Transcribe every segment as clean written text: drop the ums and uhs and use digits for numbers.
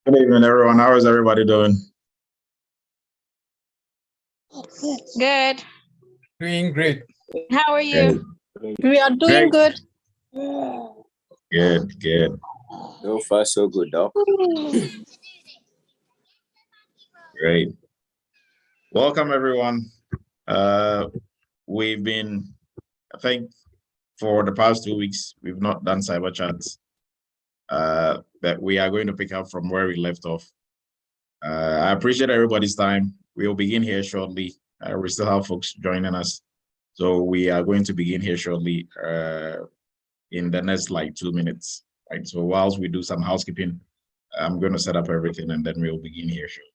Good evening, everyone. How is everybody doing? Good. Doing great. How are you? We are doing Great. good. Good. So far, so good, though. Great. Welcome, everyone. We've been, I think, for the past 2 weeks, we've not done cyber chats. But we are going to pick up from where we left off. I appreciate everybody's time. We will begin here shortly. We still have folks joining us. So we are going to begin here shortly in the next 2 minutes. Right. So whilst we do some housekeeping, I'm going to set up everything and then we'll begin here shortly.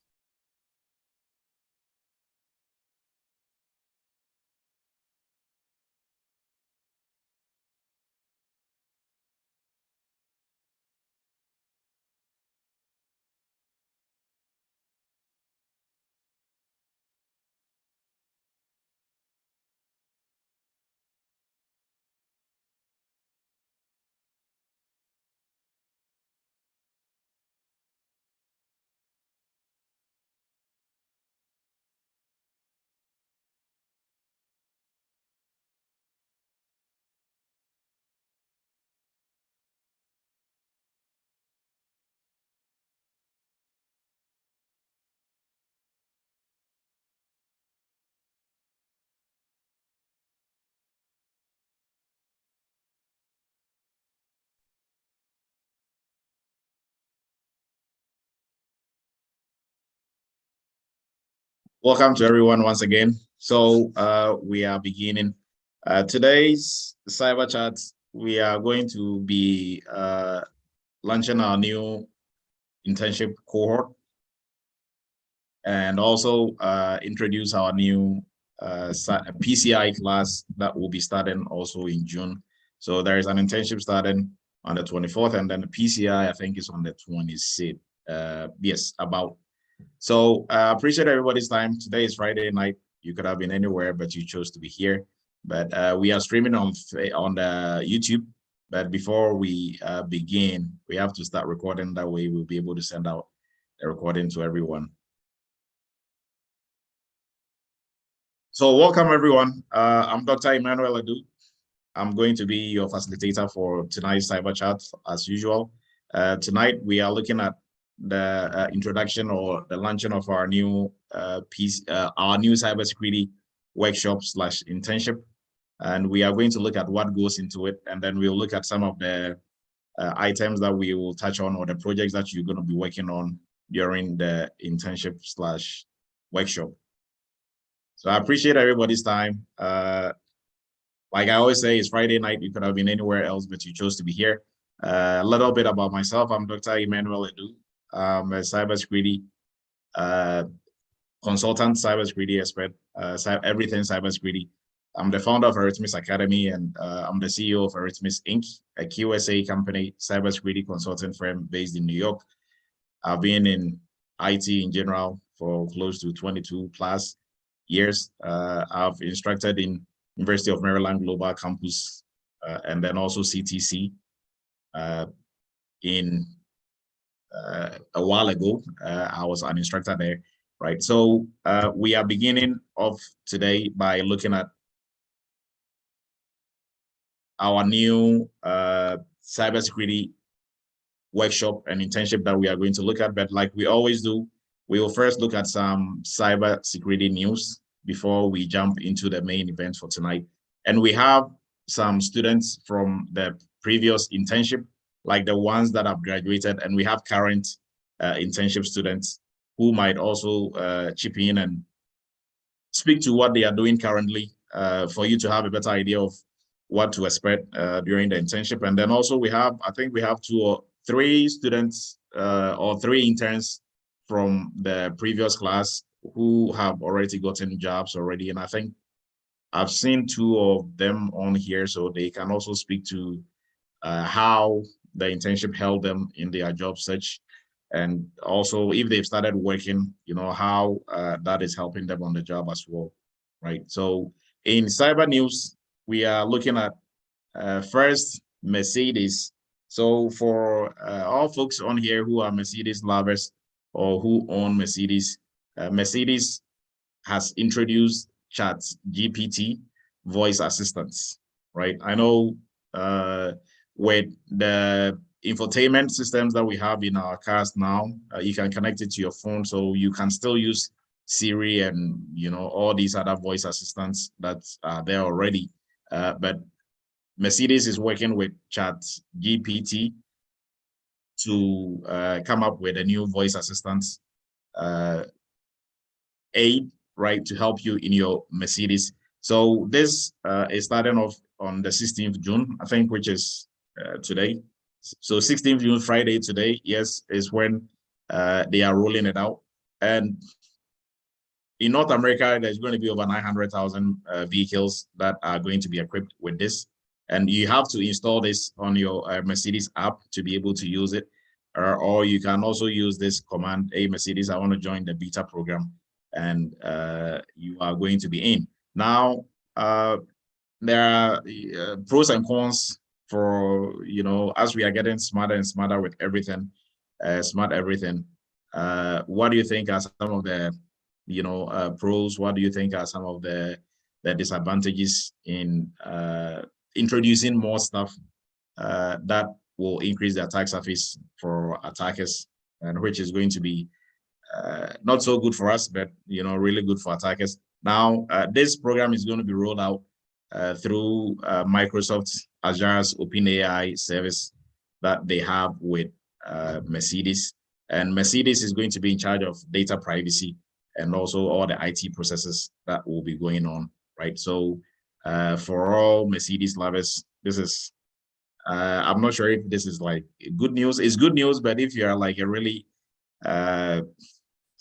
Welcome to everyone once again. So we are beginning today's cyber chat. We are going to be launching our new internship cohort and also introduce our new PCI class that will be starting also in June. So there is an internship starting on the 24th, and then the PCI I think is on the 26th. Yes, about. So I appreciate everybody's time. Today is Friday night. You could have been anywhere, but you chose to be here. But we are streaming on the YouTube. But before we begin, we have to start recording. That way we'll be able to send out the recording to everyone. So welcome everyone. I'm Dr. Emmanuel Adu. I'm going to be your facilitator for tonight's cyber chat as usual. Tonight we are looking at the introduction or the launching of our new our new cybersecurity workshop/internship, and we are going to look at what goes into it, and then we'll look at some of the items that we will touch on or the projects that you're going to be working on during the internship/workshop. So I appreciate everybody's time. Like I always say, it's Friday night. You could have been anywhere else, but you chose to be here. A little bit about myself. I'm Dr. Emmanuel Edu. I'm a cybersecurity consultant, cybersecurity expert, everything cybersecurity. I'm the founder of Eretmis Academy, and I'm the CEO of Eretmis Inc., a QSA company, cybersecurity consulting firm based in New York. I've been in IT in general for close to 22 plus years. I've instructed in University of Maryland Global Campus, and then also CTC in a while ago. I was an instructor there, right? So we are beginning off today by looking at our new cybersecurity workshop and internship that we are going to look at. But like we always do, we will first look at some cybersecurity news before we jump into the main event for tonight. And we have some students from the previous internship, like the ones that have graduated, and we have current internship students who might also chip in and speak to what they are doing currently for you to have a better idea of what to expect during the internship. And then also we have, I think we have 2 or 3 students or 3 interns from the previous class who have already gotten jobs already. And I think I've seen 2 of them on here, so they can also speak to how the internship helped them in their job search. And also if they've started working, you know, how that is helping them on the job as well, right? So in cyber news, we are looking at first Mercedes So for all folks on here who are Mercedes lovers or who own Mercedes, Mercedes has introduced Chat GPT voice assistants, right? I know with the infotainment systems that we have in our cars now, you can connect it to your phone, so you can still use Siri and all these other voice assistants that are there already. But Mercedes is working with Chat GPT to come up with a new voice assistant aid, right, to help you in your Mercedes. So this is starting off on the 16th June, I think, which is today. So 16th June, Friday today, yes, is when they are rolling it out. And in North America, there's going to be over 900,000 vehicles that are going to be equipped with this. And you have to install this on your Mercedes app to be able to use it. Or you can also use this command, hey, Mercedes, I want to join the beta program. And you are going to be in. Now, there are pros and cons for, as we are getting smarter and smarter with everything, smart everything. What do you think are some of the pros? What do you think are some of the disadvantages in introducing more stuff that will increase the attack surface for attackers, and which is going to be not so good for us, but really good for attackers. Now, this program is going to be rolled out through Microsoft Azure's OpenAI service that they have with Mercedes, and Mercedes is going to be in charge of data privacy and also all the IT processes that will be going on, right? So for all Mercedes lovers, this is I'm not sure if this is like good news. It's good news, but if you're like a really high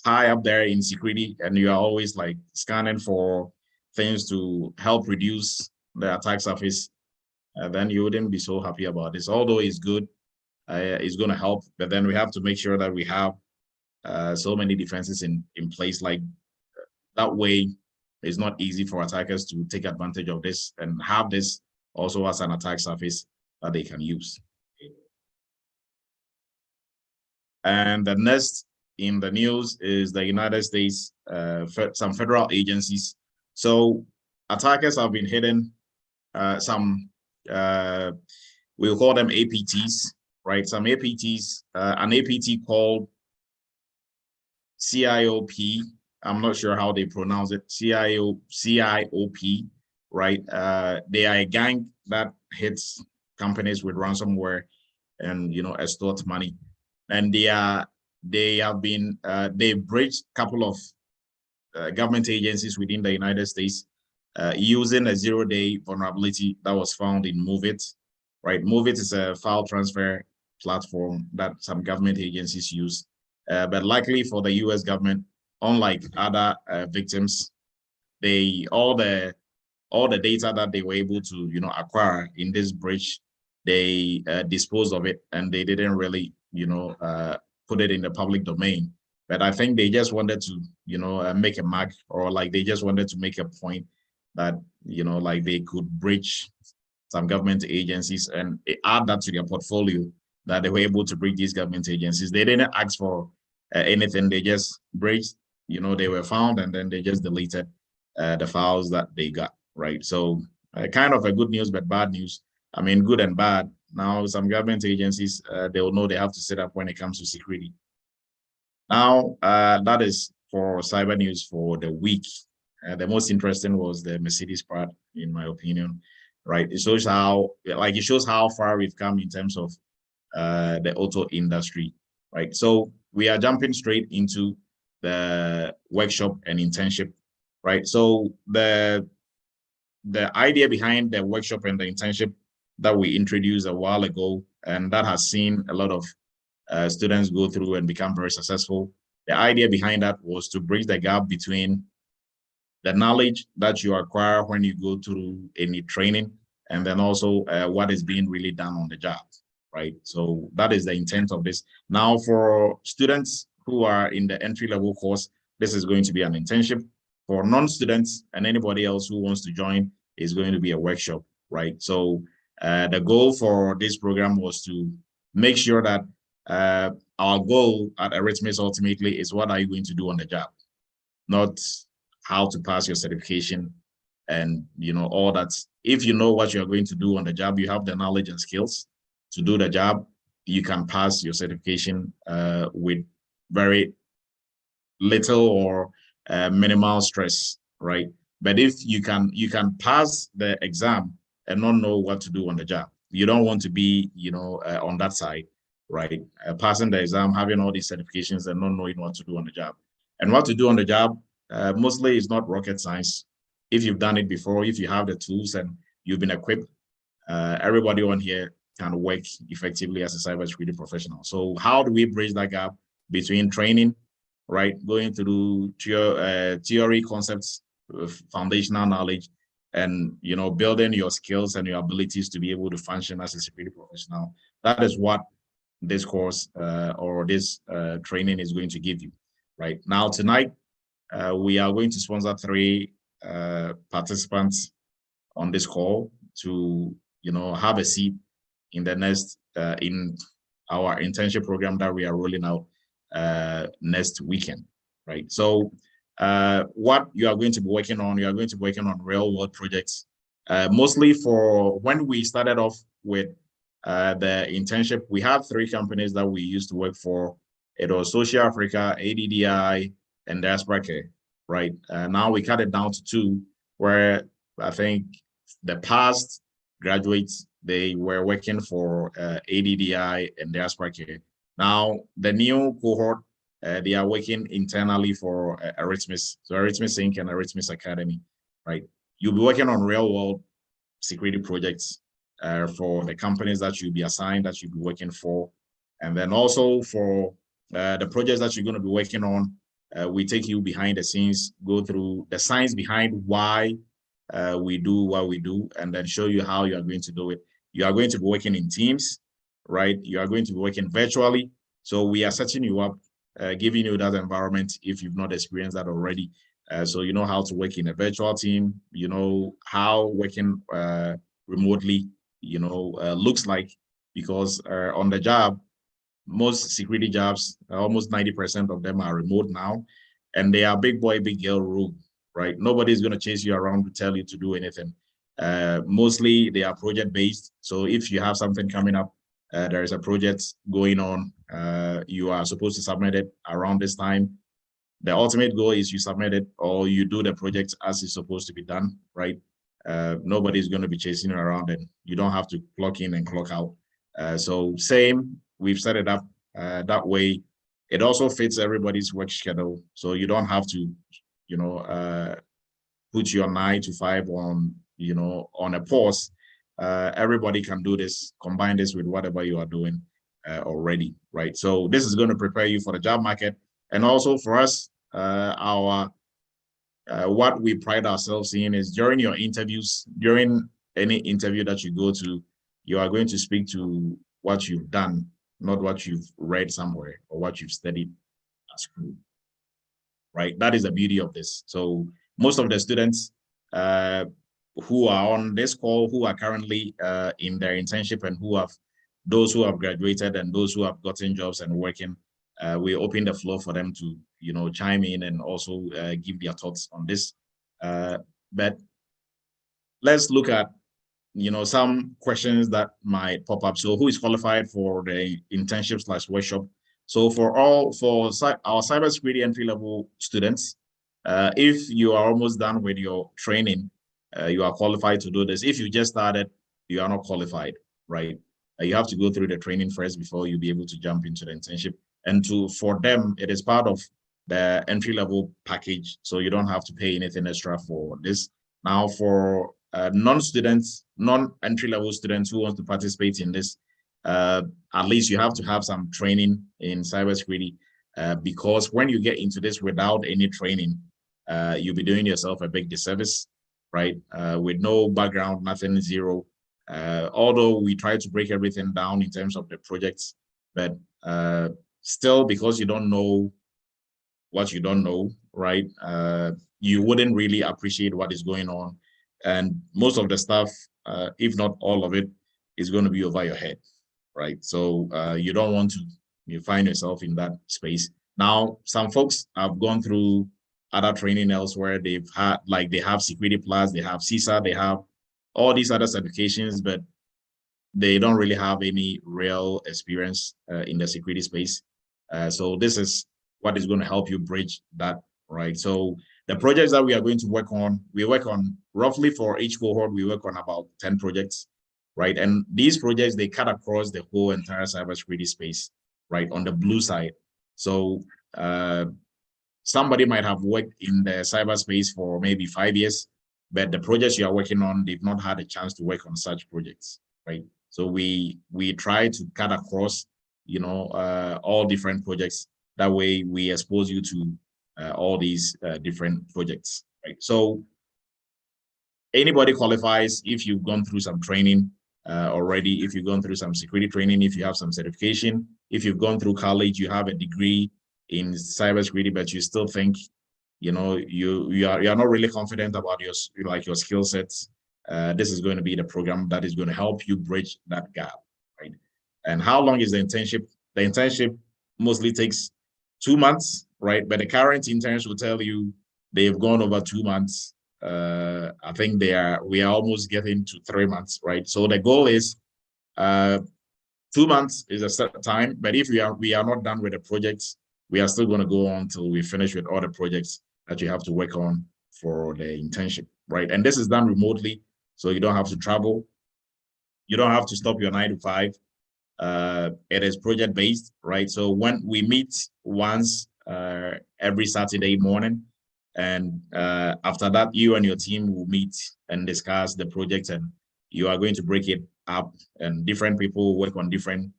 up there in security and you are always like scanning for things to help reduce the attack surface, then you wouldn't be so happy about this. Although it's good, it's going to help, but then we have to make sure that we have so many defenses in place. Like that way, it's not easy for attackers to take advantage of this and have this also as an attack surface that they can use. And the next in the news is the United States, some federal agencies. So attackers have been hitting some, we'll call them APTs, right? Some APTs, an APT called CIOP. I'm not sure how they pronounce it. CIOP, right? They are a gang that hits companies with ransomware and extort money. And they breached a couple of government agencies within the United States using a zero-day vulnerability that was found in MoveIt, right? MoveIt is a file transfer platform that some government agencies use, but likely for the U.S. government, unlike other victims, all the data that they were able to acquire in this breach, they disposed of it, and they didn't really put it in the public domain. But I think they just wanted to make a mark, or like they just wanted to make a point that like they could breach some government agencies and add that to their portfolio, that they were able to breach these government agencies. They didn't ask for anything. They just breached, they were found, and then they just deleted the files that they got, right? So kind of a good news, but bad news. I mean, good and bad. Now, some government agencies, they will know they have to set up when it comes to security. Now, that is for cyber news for the week. The most interesting was the Mercedes part, in my opinion, right? It shows how far we've come in terms of the auto industry, right? So we are jumping straight into the workshop and internship, right? So the idea behind the workshop and the internship that we introduced a while ago, and that has seen a lot of students go through and become very successful. The idea behind that was to bridge the gap between the knowledge that you acquire when you go through any training, and then also what is being really done on the job, right? So that is the intent of this. Now, for students who are in the entry-level course, this is going to be an internship. For non-students and anybody else who wants to join, is going to be a workshop, right? So The goal for this program was to make sure that our goal at Eretmis ultimately is what are you going to do on the job, not how to pass your certification and all that. If you know what you're going to do on the job, you have the knowledge and skills to do the job, you can pass your certification with very little or minimal stress, right? But if you can pass the exam and not know what to do on the job, you don't want to be on that side, right? Passing the exam, having all these certifications and not knowing what to do on the job. And what to do on the job mostly is not rocket science. If you've done it before, if you have the tools and you've been equipped, everybody on here can work effectively as a cybersecurity professional. So how do we bridge that gap between training, right, going through theory, concepts, foundational knowledge, and building your skills and your abilities to be able to function as a security professional? That is what this course or this training is going to give you. Right now, tonight, we are going to sponsor 3 participants on this call to have a seat in the next in our internship program that we are rolling out next weekend, right? So what you are going to be working on, real world projects, mostly for when we started off with the internship. We had 3 companies that we used to work for. It was Social Africa, ADDI, and Diaspora Care, right? Now we cut it down to 2, where I think the past graduates, they were working for ADDI and Diaspora Care. Now, the new cohort, they are working internally for Eretmis, so Eretmis Inc. and Eretmis Academy, right? You'll be working on real-world security projects for the companies that you'll be assigned, that you'll be working for. And then also for the projects that you're going to be working on, we take you behind the scenes, go through the science behind why we do what we do, and then show you how you are going to do it. You are going to be working in teams, right? You are going to be working virtually. So we are setting you up, giving you that environment if you've not experienced that already. So you know how to work in a virtual team, you know how working remotely, looks like, because on the job, most security jobs, almost 90% of them are remote now, and they are big boy, big girl rule, right? Nobody's going to chase you around to tell you to do anything. Mostly they are project based. So if you have something coming up, there is a project going on, you are supposed to submit it around this time. The ultimate goal is you submit it or you do the project as it's supposed to be done, right? Nobody's going to be chasing you around, and you don't have to clock in and clock out. So same, we've set it up that way. It also fits everybody's work schedule. So you don't have to, put your 9 to 5 on, on a pause. Everybody can do this, combine this with whatever you are doing already, right? So this is going to prepare you for the job market. And also for us, what we pride ourselves in is during your interviews, during any interview that you go to, you are going to speak to what you've done, not what you've read somewhere or what you've studied at school, right? That is the beauty of this. So most of the students who are on this call, who are currently in their internship, and those who have graduated and those who have gotten jobs and working, we open the floor for them to, chime in and also give their thoughts on this. But let's look at, some questions that might pop up. So who is qualified for the internship/workshop? So for our cybersecurity entry-level students, if you are almost done with your training, you are qualified to do this. If you just started, you are not qualified, right? You have to go through the training first before you'll be able to jump into the internship. And for them, it is part of the entry-level package, so you don't have to pay anything extra for this. Now, for non-students, non-entry-level students who want to participate in this, at least you have to have some training in cybersecurity, because when you get into this without any training, you'll be doing yourself a big disservice, right? With no background, nothing, zero. Although we try to break everything down in terms of the projects, but still, because you don't know what you don't know, right? You wouldn't really appreciate what is going on. And most of the stuff, if not all of it, is going to be over your head, right? So you don't want to find yourself in that space. Now, some folks have gone through other training elsewhere. They've had, like, they have Security Plus, they have CISA, they have all these other certifications, but they don't really have any real experience in the security space. So this is what is going to help you bridge that, right? So the projects that we are going to work on, we work on roughly for each cohort, we work on about 10 projects, right? And these projects, they cut across the whole entire cybersecurity space, right, on the blue side. So somebody might have worked in the cyberspace for maybe 5 years, but the projects you are working on, they've not had a chance to work on such projects, right? So we try to cut across, all different projects. That way we expose you to all these different projects, right? So anybody qualifies if you've gone through some training already, if you've gone through some security training, if you have some certification, if you've gone through college, you have a degree in cybersecurity, but you still think, you are not really confident about your skill sets. This is going to be the program that is going to help you bridge that gap, right? And how long is the internship? The internship mostly takes 2 months, right? But the current interns will tell you they've gone over 2 months. I think we are almost getting to 3 months, right? So the goal is 2 months is a set time, but if we are not done with the projects, we are still going to go on until we finish with all the projects that you have to work on for the internship, right? And this is done remotely, so you don't have to travel. You don't have to stop your 9 to 5. It is project based, right? So when we meet once every Saturday morning, and after that, you and your team will meet and discuss the project, and you are going to break it up, and different people work on different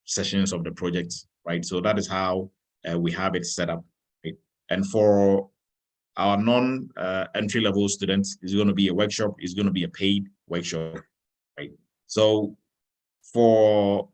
sessions of the project, right? So that is how we have it set up, right? And for our non-entry level students, it's going to be a workshop. It's going to be a paid workshop, right? So for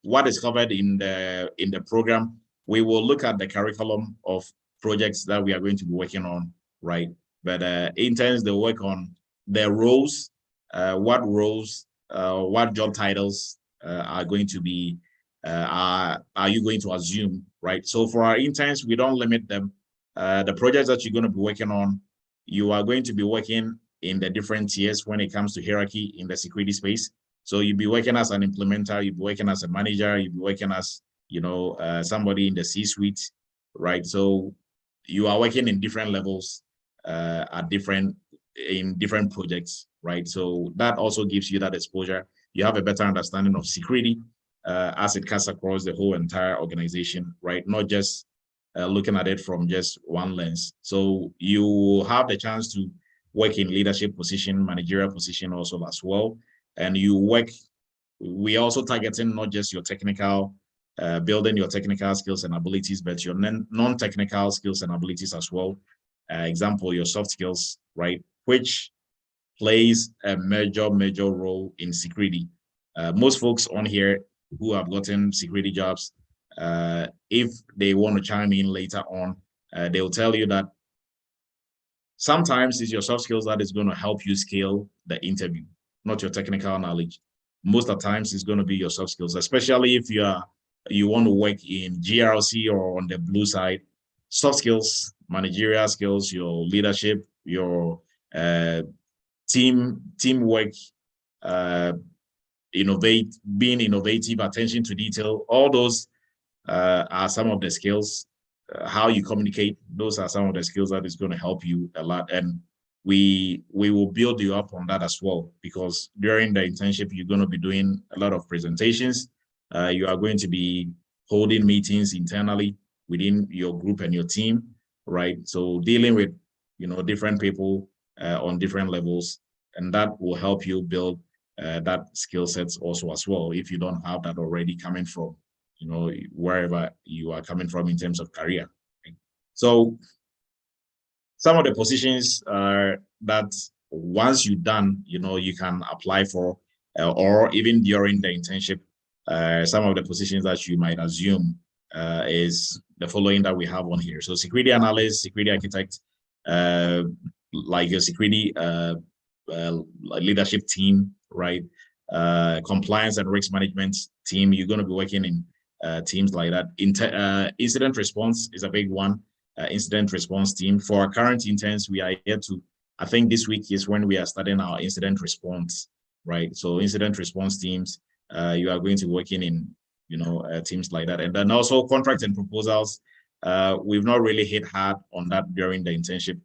what is covered in the program, we will look at the curriculum of projects that we are going to be working on, right? But interns, they work on their roles, what roles, what job titles are going to be, are you going to assume, right? So for our interns, we don't limit them. The projects that you're going to be working on, you are going to be working in the different tiers when it comes to hierarchy in the security space. So you'll be working as an implementer, you'll be working as a manager, you'll be working as, somebody in the C-suite, right? So you are working in different levels in different projects, right? So that also gives you that exposure. You have a better understanding of security as it cuts across the whole entire organization, right? Not just looking at it from just one lens. So you have the chance to work in leadership position, managerial position also as well. And we also targeting not just your technical, building your technical skills and abilities, but your non-technical skills and abilities as well. Example, your soft skills, right? Which plays a major role in security. Most folks on here who have gotten security jobs, if they want to chime in later on, they'll tell you that sometimes it's your soft skills that is going to help you scale the interview, not your technical knowledge. Most of the times it's going to be your soft skills, especially if you want to work in GRC or on the blue side. Soft skills, managerial skills, your leadership, your teamwork, being innovative, attention to detail, all those are some of the skills. How you communicate, those are some of the skills that is going to help you a lot. And we will build you up on that as well, because during the internship, you're going to be doing a lot of presentations. You are going to be holding meetings internally within your group and your team, right? So dealing with, different people on different levels, and that will help you build that skill sets also as well, if you don't have that already coming from, wherever you are coming from in terms of career. So some of the positions that once you're done, you can apply for, or even during the internship, some of the positions that you might assume is the following that we have on here. So security analyst, security architect, like your security leadership team, right? Compliance and risk management team. You're going to be working in teams like that. Incident response is a big one. Incident response team. For our current interns, we are here to, I think this week is when we are starting our incident response, right? So incident response teams, you are going to be working in, teams like that. And then also contracts and proposals. We've not really hit hard on that during the internship.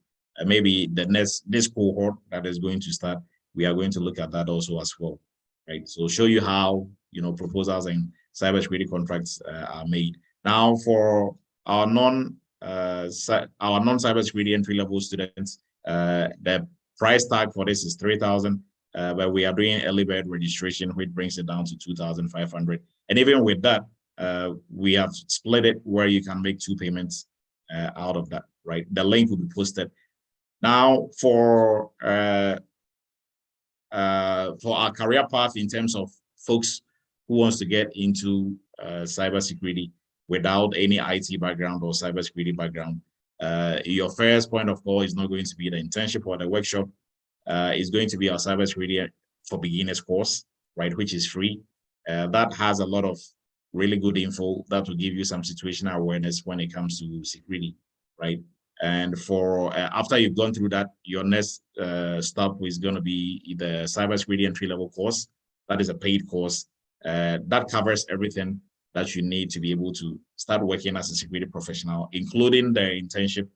Maybe this cohort that is going to start, we are going to look at that also as well, right? So show you how, proposals and cybersecurity contracts are made. Now for our non-cybersecurity entry-level students, the price tag for this is 3,000, but we are doing early bird registration, which brings it down to 2,500. And even with that, we have split it where you can make 2 payments out of that, right? The link will be posted. Now for our career path in terms of folks who wants to get into cybersecurity without any IT background or cybersecurity background, your first point of call is not going to be the internship or the workshop. It's going to be our cybersecurity for beginners course, right, which is free. That has a lot of really good info that will give you some situational awareness when it comes to security, right? And for after you've gone through that, your next stop is going to be the cybersecurity entry-level course. That is a paid course that covers everything that you need to be able to start working as a security professional, including the internship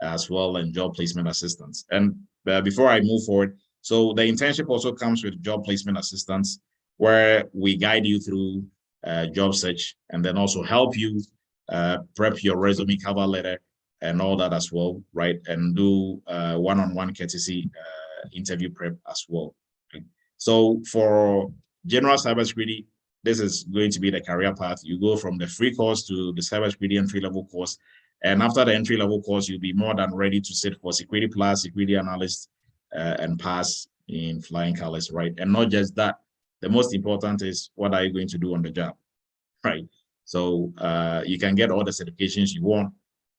as well and job placement assistance. And before I move forward, so the internship also comes with job placement assistance, where we guide you through job search and then also help you prep your resume, cover letter, and all that as well, right? And do one-on-one courtesy interview prep as well. Right? So for general cybersecurity, this is going to be the career path. You go from the free course to the cybersecurity entry-level course. And after the entry-level course, you'll be more than ready to sit for security plus, security analyst, and pass in flying colors, right? And not just that, the most important is what are you going to do on the job, right? So you can get all the certifications you want,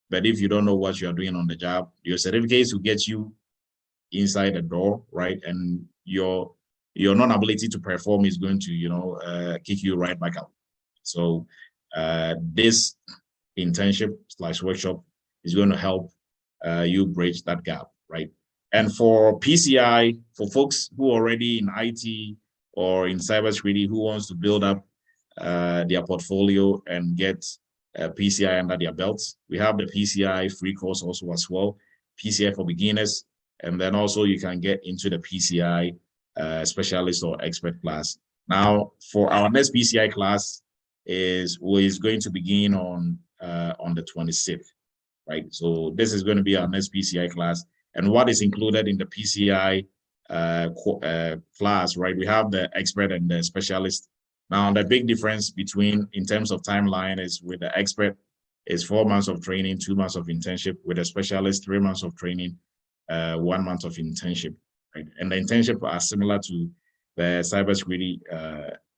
but if you don't know what you're doing on the job, your certificates will get you inside the door, right? And your non-ability to perform is going to, kick you right back out. So this internship/workshop is going to help you bridge that gap, right? And for PCI, for folks who are already in IT or in cybersecurity who wants to build up their portfolio and get PCI under their belts, we have the PCI free course also as well, PCI for beginners, and then also you can get into the PCI specialist or expert class. Now, for our next PCI class is going to begin on the 26th, right? So this is going to be our next PCI class. And what is included in the PCI class, right? We have the expert and the specialist. Now, the big difference between, in terms of timeline, is with the expert is 4 months of training, 2 months of internship. With a specialist, 3 months of training, 1 month of internship, right? And the internship are similar to the cybersecurity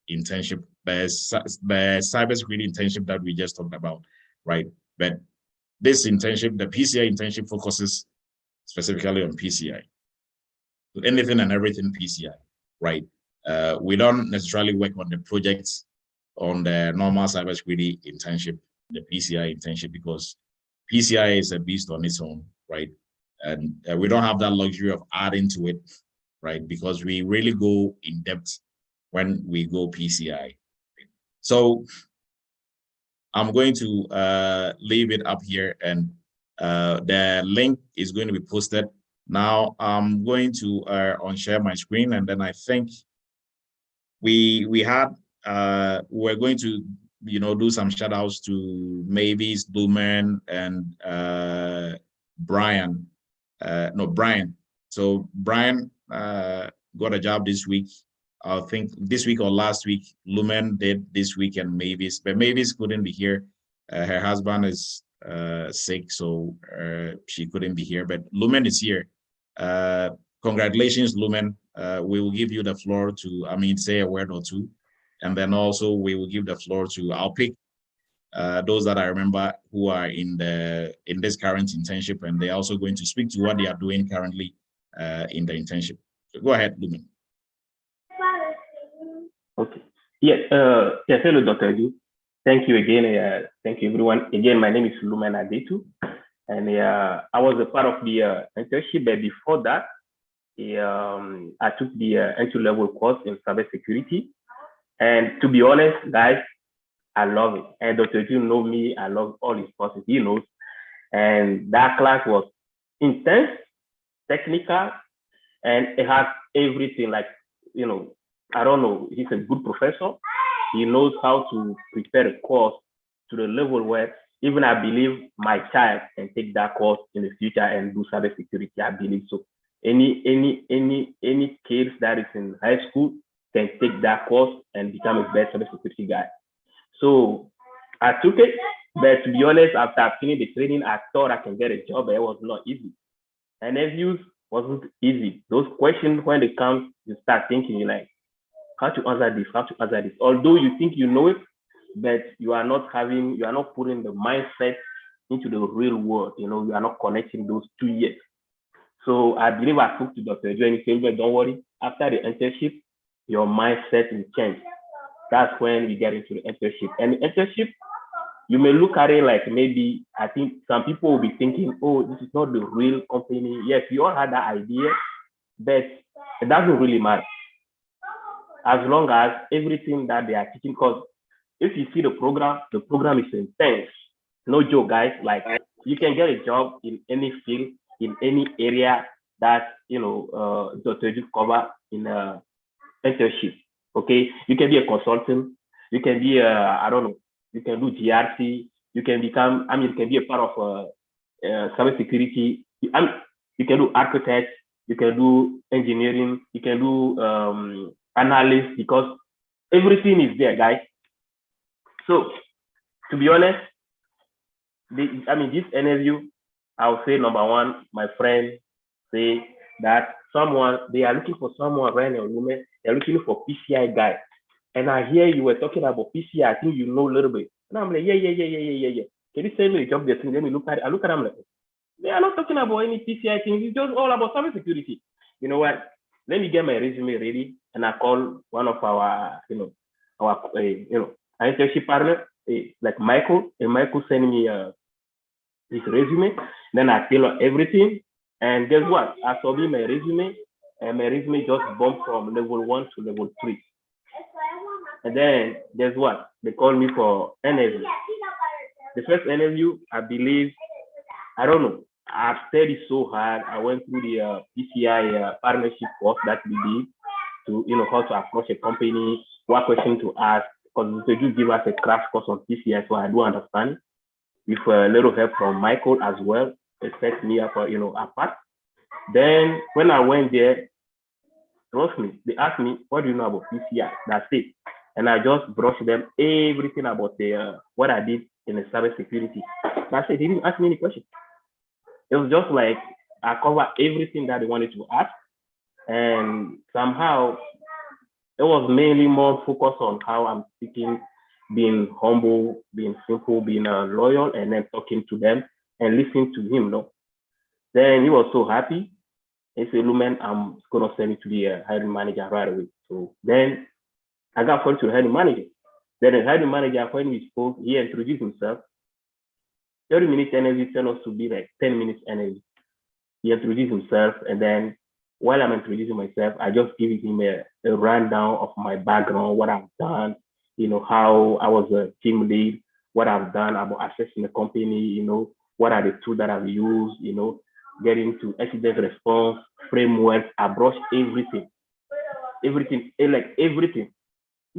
internship, the cybersecurity internship that we just talked about, right? But this internship, the PCI internship, focuses specifically on PCI. So anything and everything PCI, right? We don't necessarily work on the projects on the normal cybersecurity internship, the PCI internship, because PCI is a beast on its own, right? And we don't have that luxury of adding to it, right? Because we really go in depth when we go PCI. So I'm going to leave it up here, and the link is going to be posted. Now I'm going to unshare my screen, and then I think we're going to do some shout outs to Mavis, Lumen, and Brian. Brian. So Brian got a job this week. I think this week or last week. Lumen did this week, and Mavis, but Mavis couldn't be here. Her husband is sick, so she couldn't be here. But Lumen is here. Congratulations, Lumen. We will give you the floor to, say a word or two, and then also we will give the floor to. I'll pick those that I remember who are in this current internship, and they're also going to speak to what they are doing currently in the internship. So go ahead, Lumen. Yes, hello, Dr. Du. Thank you again. Thank you, everyone. Again, my name is Lumen Adetu, and I was a part of the internship. But before that, I took the entry-level course in cybersecurity. And to be honest, guys, I love it. And Dr. Du know me. I love all his courses. He knows. And that class was intense, technical, and it has everything. Like, I don't know. He's a good professor. He knows how to prepare a course to the level where even I believe my child can take that course in the future and do cybersecurity. I believe so. Any kids that is in high school can take that course and become a better cybersecurity guy. So I took it, but to be honest, after I finished the training, I thought I can get a job, but it was not easy. And interviews wasn't easy. Those questions, when they come, you start thinking, you're like, how to answer this. Although you think you know it, but you are not putting the mindset into the real world. You are not connecting those 2 years. So I believe I spoke to Dr. Joe and he said, don't worry, after the internship, your mindset will change. That's when we get into the internship. And the internship, you may look at it like maybe, I think some people will be thinking, oh, this is not the real company. Yes, we all had that idea, but it doesn't really matter. As long as everything that they are teaching, because if you see the program is intense. No joke, guys. Like, you can get a job in any field, in any area that Dr. Ju cover in internship. Okay, you can be a consultant, you can be you can do GRC, you can become, you can be a part of cybersecurity. You can do architect, you can do engineering, you can do analyst, because everything is there, guys. So to be honest, this interview, I would say number one, my friend say that they are looking for someone right now, they're looking for PCI guy. And I hear you were talking about PCI, I think you know a little bit. And I'm like, yeah. Can you send me the job description? Let me look at it. I look at them like, they are not talking about any PCI things, it's just all about cybersecurity. You know what? Let me get my resume ready, and I call one of our, internship partner, like Michael, and Michael sent me his resume. Then I tailor everything, and guess what? I submit my resume, and my resume just bumped from level 1 to level 3. And then guess what? They called me for interview. The first interview, I believe, I don't know. I've studied so hard. I went through the PCI partnership course that we did to, how to approach a company, what question to ask, because they do give us a crash course on PCI, so I do understand. With a little help from Michael as well, it set me up, apart. Then when I went there, trust me, they asked me, what do you know about PCI? That's it. And I just brushed them everything about what I did in the cybersecurity. That's it. They didn't ask me any questions. It was just like I covered everything that they wanted to ask. And somehow it was mainly more focused on how I'm speaking, being humble, being simple, being loyal, and then talking to them and listening to him. Then he was so happy. He said, Lumen, I'm going to send it to the hiring manager right away. So then I got phone to the hiring manager. Then the hiring manager, when we spoke, he introduced himself. 30 minutes interview turned out to be like 10 minutes interview. He introduced himself, and then while I'm introducing myself, I just give him a rundown of my background, what I've done, how I was a team lead, what I've done about assessing the company, what are the tools that I've used, getting to incident response, framework. I brushed everything. He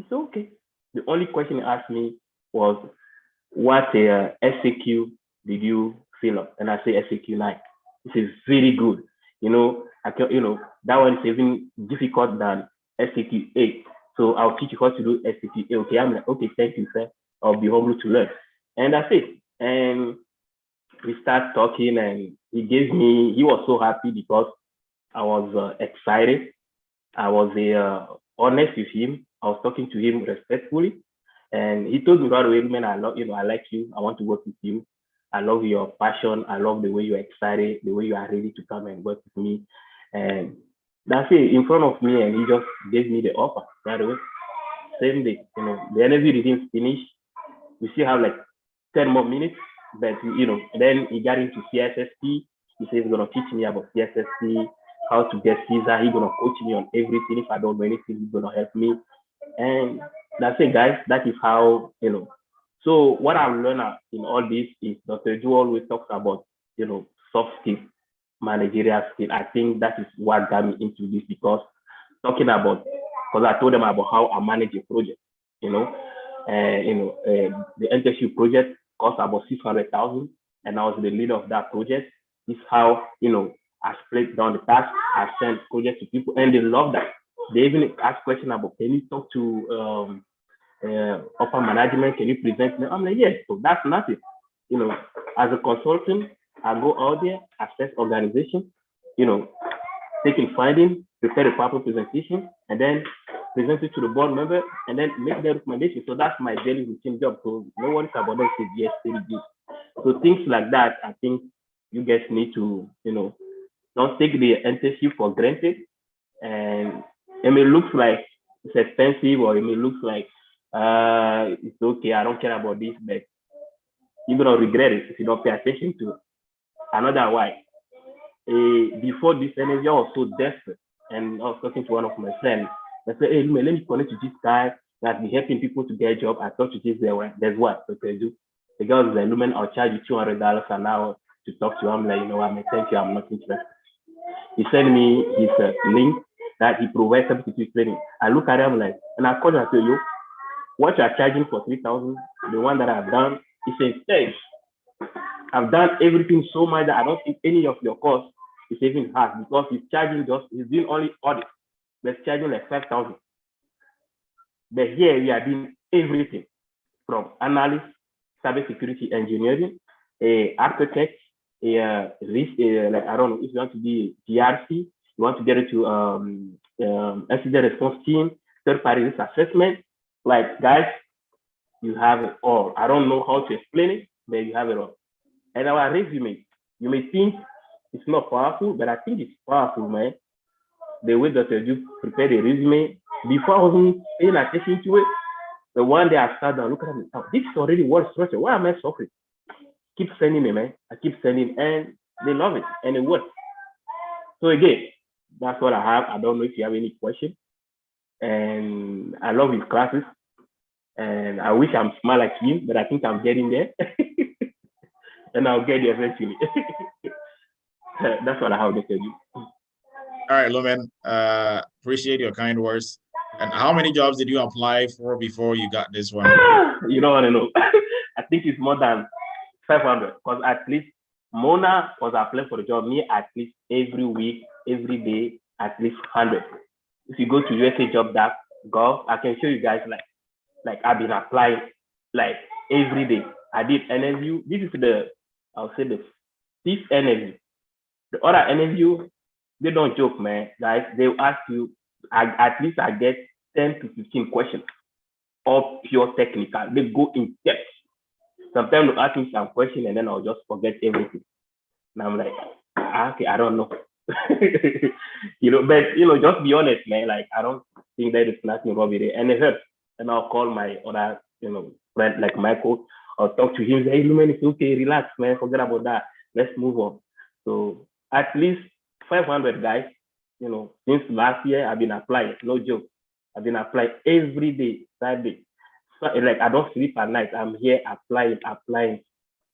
said, okay. The only question he asked me was, what SAQ did you fill up? And I say SAQ 9. This is very good. That one is even difficult than SAQ 8. So I'll teach you how to do SAQ 8. Okay, I'm like, okay, thank you, sir. I'll be humble to learn. And that's it. And we start talking, and he was so happy because I was excited. I was honest with him. I was talking to him respectfully. And he told me right away, man, I like you. I want to work with you. I love your passion. I love the way you're excited, the way you are ready to come and work with me. And that's it, in front of me, and he just gave me the offer right away. same day. You know, the interview didn't finish. We still have like 10 more minutes, but you know, then he got into CSSP. He says he's gonna teach me about CSSP, how to get visa. He's gonna coach me on everything. If I don't know anything, he's gonna help me. And that's it, guys. That is how, you know. So what I've learned in all this is Dr. Ju always talks about, you know, soft skills, managerial skills. I think that is what got me into this, because talking about, because I told them about how I manage a project, you know, the internship project cost about 600,000, and I was the leader of that project. This is how, you know, I split down the task. I sent projects to people, and they love that. They even ask questions about, can you talk to upper management? Can you present me? I'm like, yes. So that's nothing. You know, as a consultant, I go out there, assess organization, you know, taking findings, prepare a proper presentation, and then present it to the board member, and then make the recommendation. So that's my daily routine job. So no worries about them. Say yes, they do. So things like that, I think you guys need to, you know, don't take the internship for granted. And it may look like it's expensive, or it may look like it's okay, I don't care about this, but you're gonna regret it if you don't pay attention to it. Another why. Before this energy, I was so desperate, and I was talking to one of my friends. I said, hey, let me connect to this guy that's been helping people to get a job. I talked to this guy. There's what? Okay, do. The guy was like, Lumen, I'll charge you $200 an hour to talk to you. I'm like, you know what, man, thank you, I'm not interested. He sent me his link that he provides cybersecurity training. I look at him like, and I called him and tell you, what you are charging for 3,000, the one that I've done, he says, hey, I've done everything so much that I don't think any of your costs is even half, because he's charging he's doing only audit. They're charging like 5,000. But here we are doing everything from analyst, cybersecurity engineering, architect, like I don't know, if you want to be GRC, you want to get into incident response team, third-party risk assessment. Like, guys, you have it all. I don't know how to explain it, but you have it all. And our resume, you may think it's not powerful, but I think it's powerful, man. The way that you prepare the resume, before I wasn't paying attention to it, the one day I sat down, look at me, oh, this is already word structure. Why am I suffering? Keep sending me, man. I keep sending, and they love it, and it works. So again, that's what I have. I don't know if you have any questions. And I love his classes, and I wish I'm smart like him, but I think I'm getting there. And I'll get there eventually. That's what I have to tell you. All right, Lumen, appreciate your kind words. And how many jobs did you apply for before you got this one? You don't want to know. I think it's more than 500, because at least Mona was applying for the job. Me, at least every week, every day, at least 100. If you go to USA.gov, I can show you guys like I've been applying like every day. I did interview. This is I'll say the 5th interview. The other interview, they don't joke, man. Guys, they will ask you, at least I get 10 to 15 questions, all pure technical. They go in depth. Sometimes they'll ask me some question, and then I'll just forget everything. And I'm like, okay, I don't know. You know, but you know, just be honest, man. Like, I don't think there is nothing wrong with it. And it hurts. And I'll call my other, you know, friend like Michael. I'll talk to him. Say, hey, Lumen, it's okay. Relax, man. Forget about that. Let's move on. So at least 500 guys. You know, since last year, I've been applying. No joke. I've been applying every day, Saturday. So, like, I don't sleep at night. I'm here applying,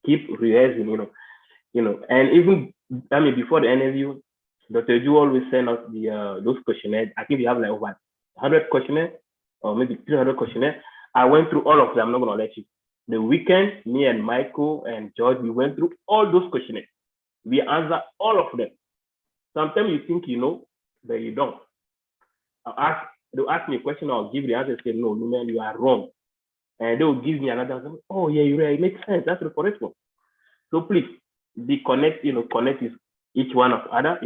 keep rehearsing, you know. And even, I mean, before the interview, Dr. Ju always send us those questionnaires. I think we have like over 100 questionnaires, or maybe 300 questionnaires. I went through all of them. I'm not gonna let you. The weekend, me and Michael and George, we went through all those questionnaires. We answered all of them. Sometimes you think you know, but you don't. They'll ask me a question, I'll give the answer, say, no, man, you are wrong. And they'll give me another answer. Oh, yeah, you're right. It makes sense. That's the correct one. So please be connect with each one of other,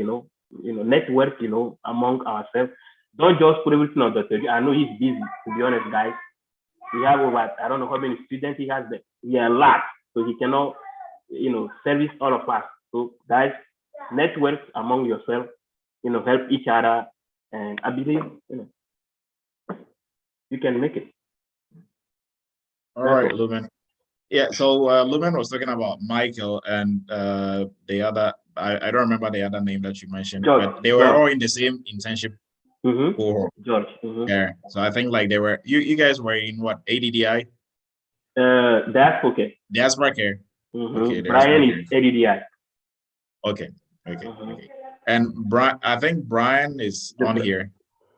network, among ourselves. Don't just put everything on Dr. I know he's busy, to be honest, guys. We have over, I don't know how many students he has, but he has a lot. So he cannot, service all of us. So guys, network among yourself, help each other. And I believe, You can make it. All right, Lumen. Yeah, so Lumen was talking about Michael and the other, I don't remember the other name that you mentioned, George, but they were all in the same internship cohort. George. Yeah, so I think like they were, you guys were in what, ADDI? That's okay. Diaspora Care. Okay, Brian is ADDI. Okay. And Brian, I think Brian is on here.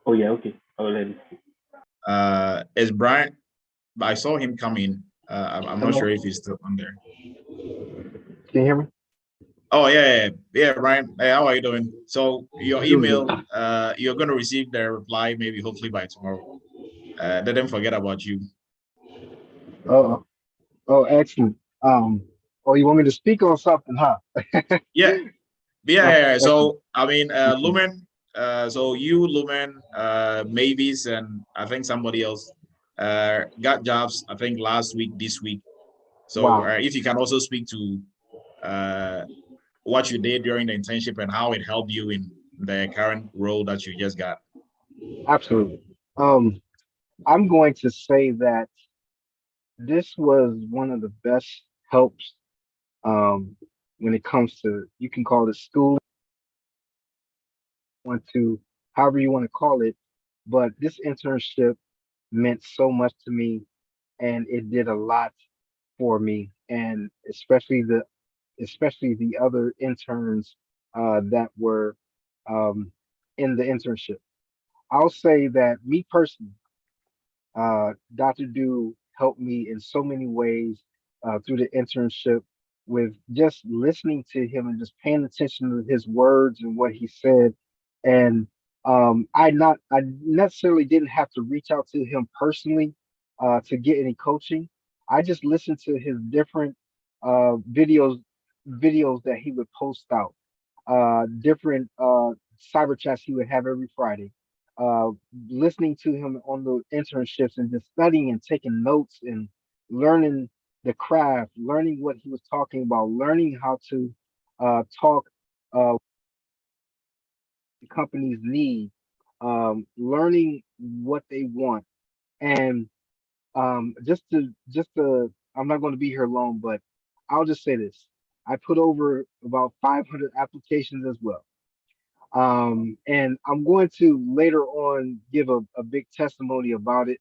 Oh yeah, okay. Already. Is Brian? I saw him come in. I'm not sure if he's still on there. Can you hear me? Oh yeah, Brian. Hey, how are you doing? So your email, you're going to receive the reply maybe hopefully by tomorrow. They didn't forget about you. Oh, excellent. You want me to speak on something, huh? Yeah. So I mean, Lumen. So you, Lumen, Mavis, and I think somebody else got jobs. I think last week, this week. So Wow. if you can also speak to what you did during the internship and how it helped you in the current role that you just got. Absolutely. I'm going to say that this was one of the best helps when it comes to, you can call it school, however you want to call it, but this internship meant so much to me and it did a lot for me, and especially the other interns that were in the internship. I'll say that me personally, Dr. Do helped me in so many ways through the internship with just listening to him and just paying attention to his words and what he said. And I necessarily didn't have to reach out to him personally to get any coaching. I just listened to his different videos that he would post out, different cyber chats he would have every Friday, uh, listening to him on the internships and just studying and taking notes and learning the craft, learning what he was talking about, learning how to talk the companies need, learning what they want, and just to I'm not going to be here long, but I'll just say this: I put over about 500 applications as well. And I'm going to later on give a big testimony about it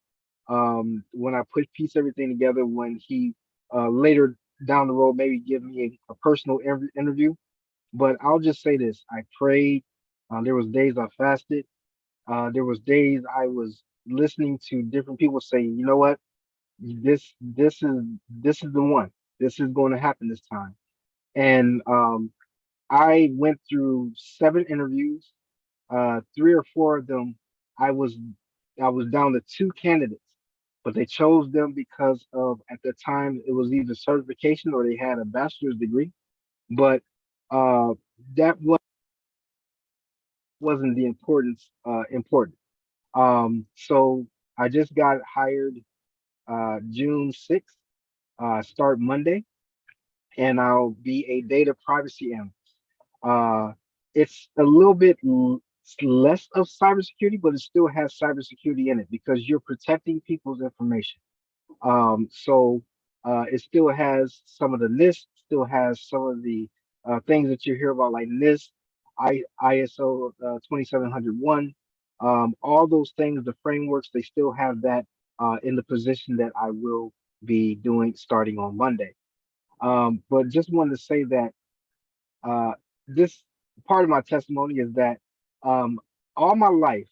when I piece everything together, when he later down the road maybe give me a personal interview. But I'll just say this: I prayed. There was days I fasted. There was days I was listening to different people say, you know what, this is the one. This is going to happen this time. And I went through 7 interviews. 3 or 4 of them, I was I was down to 2 candidates, but they chose them because of, at the time, it was either certification or they had a bachelor's degree. But uh, that wasn't the importance important. So I just got hired June 6th, start Monday, and I'll be a data privacy analyst. Uh, it's a little bit less of cybersecurity, but it still has cybersecurity in it because you're protecting people's information. So it still has some of the NIST, still has some of the things that you hear about, like NIST, ISO 27001, all those things, the frameworks, they still have that in the position that I will be doing starting on Monday. But just wanted to say that uh, this part of my testimony is that um, all my life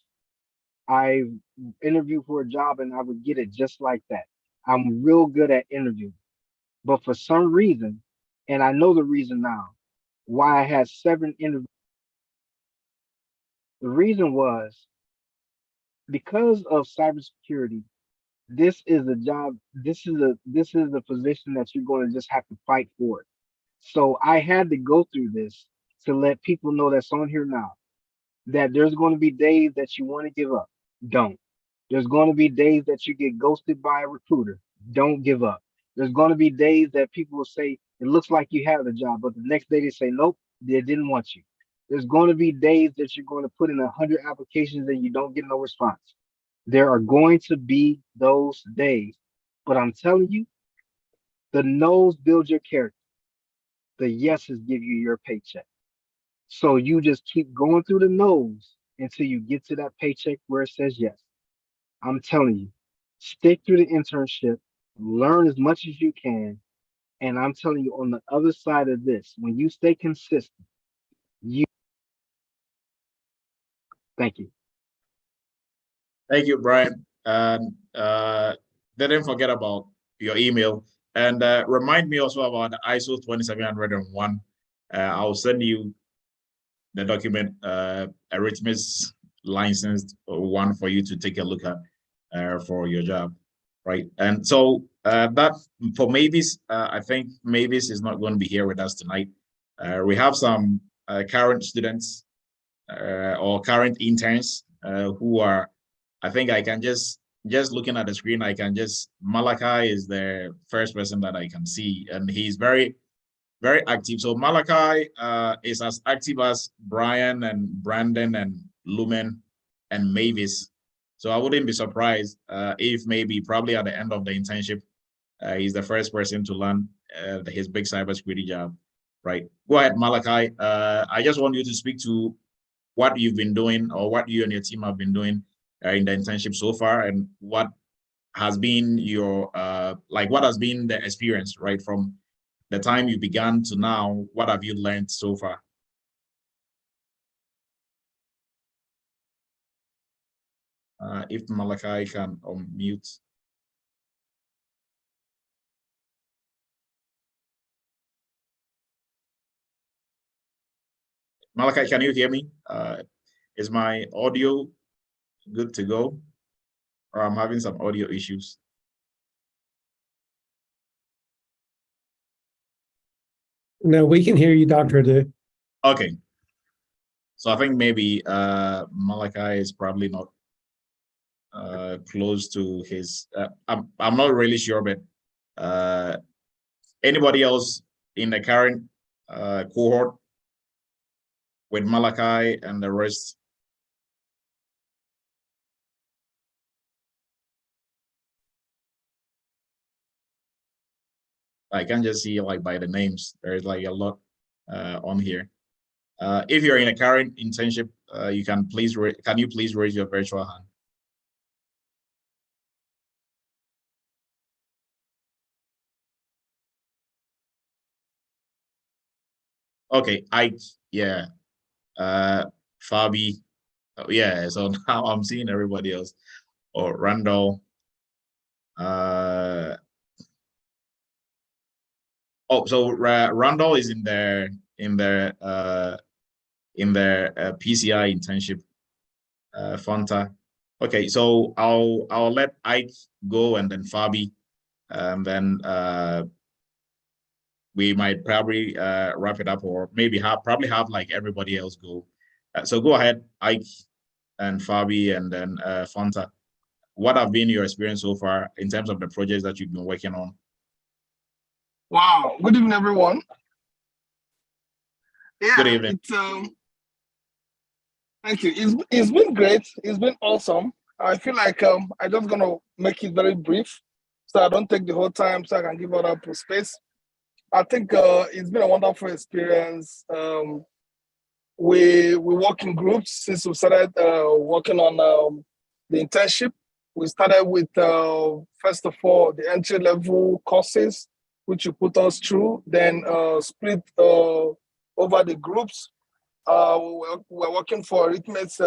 I interviewed for a job and I would get it just like that. I'm real good at interviewing, but for some reason, and I know the reason now, why I had 7 interviews. The reason was because of cybersecurity. This is a job. This is a position that you're going to just have to fight for it. So I had to go through this to let people know that's on here now that there's going to be days that you want to give up. Don't. There's going to be days that you get ghosted by a recruiter. Don't give up. There's going to be days that people will say, it looks like you have the job, but the next day they say, nope, they didn't want you. There's going to be days that you're going to put in 100 applications and you don't get no response. There are going to be those days, but I'm telling you, the no's build your character. The yeses give you your paycheck. So you just keep going through the no's until you get to that paycheck where it says yes. I'm telling you, stick through the internship, learn as much as you can. And I'm telling you, on the other side of this, when you stay consistent, you thank you. Thank you, Brian. And didn't forget about your email. And remind me also about the ISO 20701. I'll send you the document, Eretmis licensed one for you to take a look at for your job, right? And so that for Mavis, I think Mavis is not going to be here with us tonight. We have some current students or current interns who are, I think I can just looking at the screen, I can just, Malachi is the first person that I can see, and he's very, very active. So Malachi is as active as Brian and Brandon and Lumen and Mavis. So I wouldn't be surprised if maybe probably at the end of the internship, he's the first person to learn his big cybersecurity job, right? Go ahead, Malachi. I just want you to speak to what you've been doing or what you and your team have been doing in the internship so far, and what has been your what has been the experience, right, from the time you began to now. What have you learned so far? If Malachi can unmute. Malachi, can you hear me? Is my audio good to go? Or I'm having some audio issues? No, we can hear you, Dr. Adu. Okay. So I think maybe Malachi is probably not close to his, I'm not really sure, but anybody else in the current cohort with Malachi and the rest? I can just see like by the names, there's like a lot on here. If you're in a current internship, you can please, can you please raise your virtual hand? Okay, yeah, Fabi, yeah, so now I'm seeing everybody else. Or Randall. Oh, so Randall is in the PCI internship, Fanta. Okay, so I'll let Ike go, and then Fabi, and then we might probably wrap it up, or maybe probably have like everybody else go. So go ahead, Ike and Fabi, and then Fanta. What have been your experience so far in terms of the projects that you've been working on? Wow. Good evening, everyone. Yeah, Good evening. Thank you. It's been great. It's been awesome. I feel like I'm just gonna make it very brief, so I don't take the whole time, so I can give other people space. I think it's been a wonderful experience. We work in groups since we started working on the internship. We started with first of all the entry level courses, which you put us through, then split over the groups. We're working for Eretmis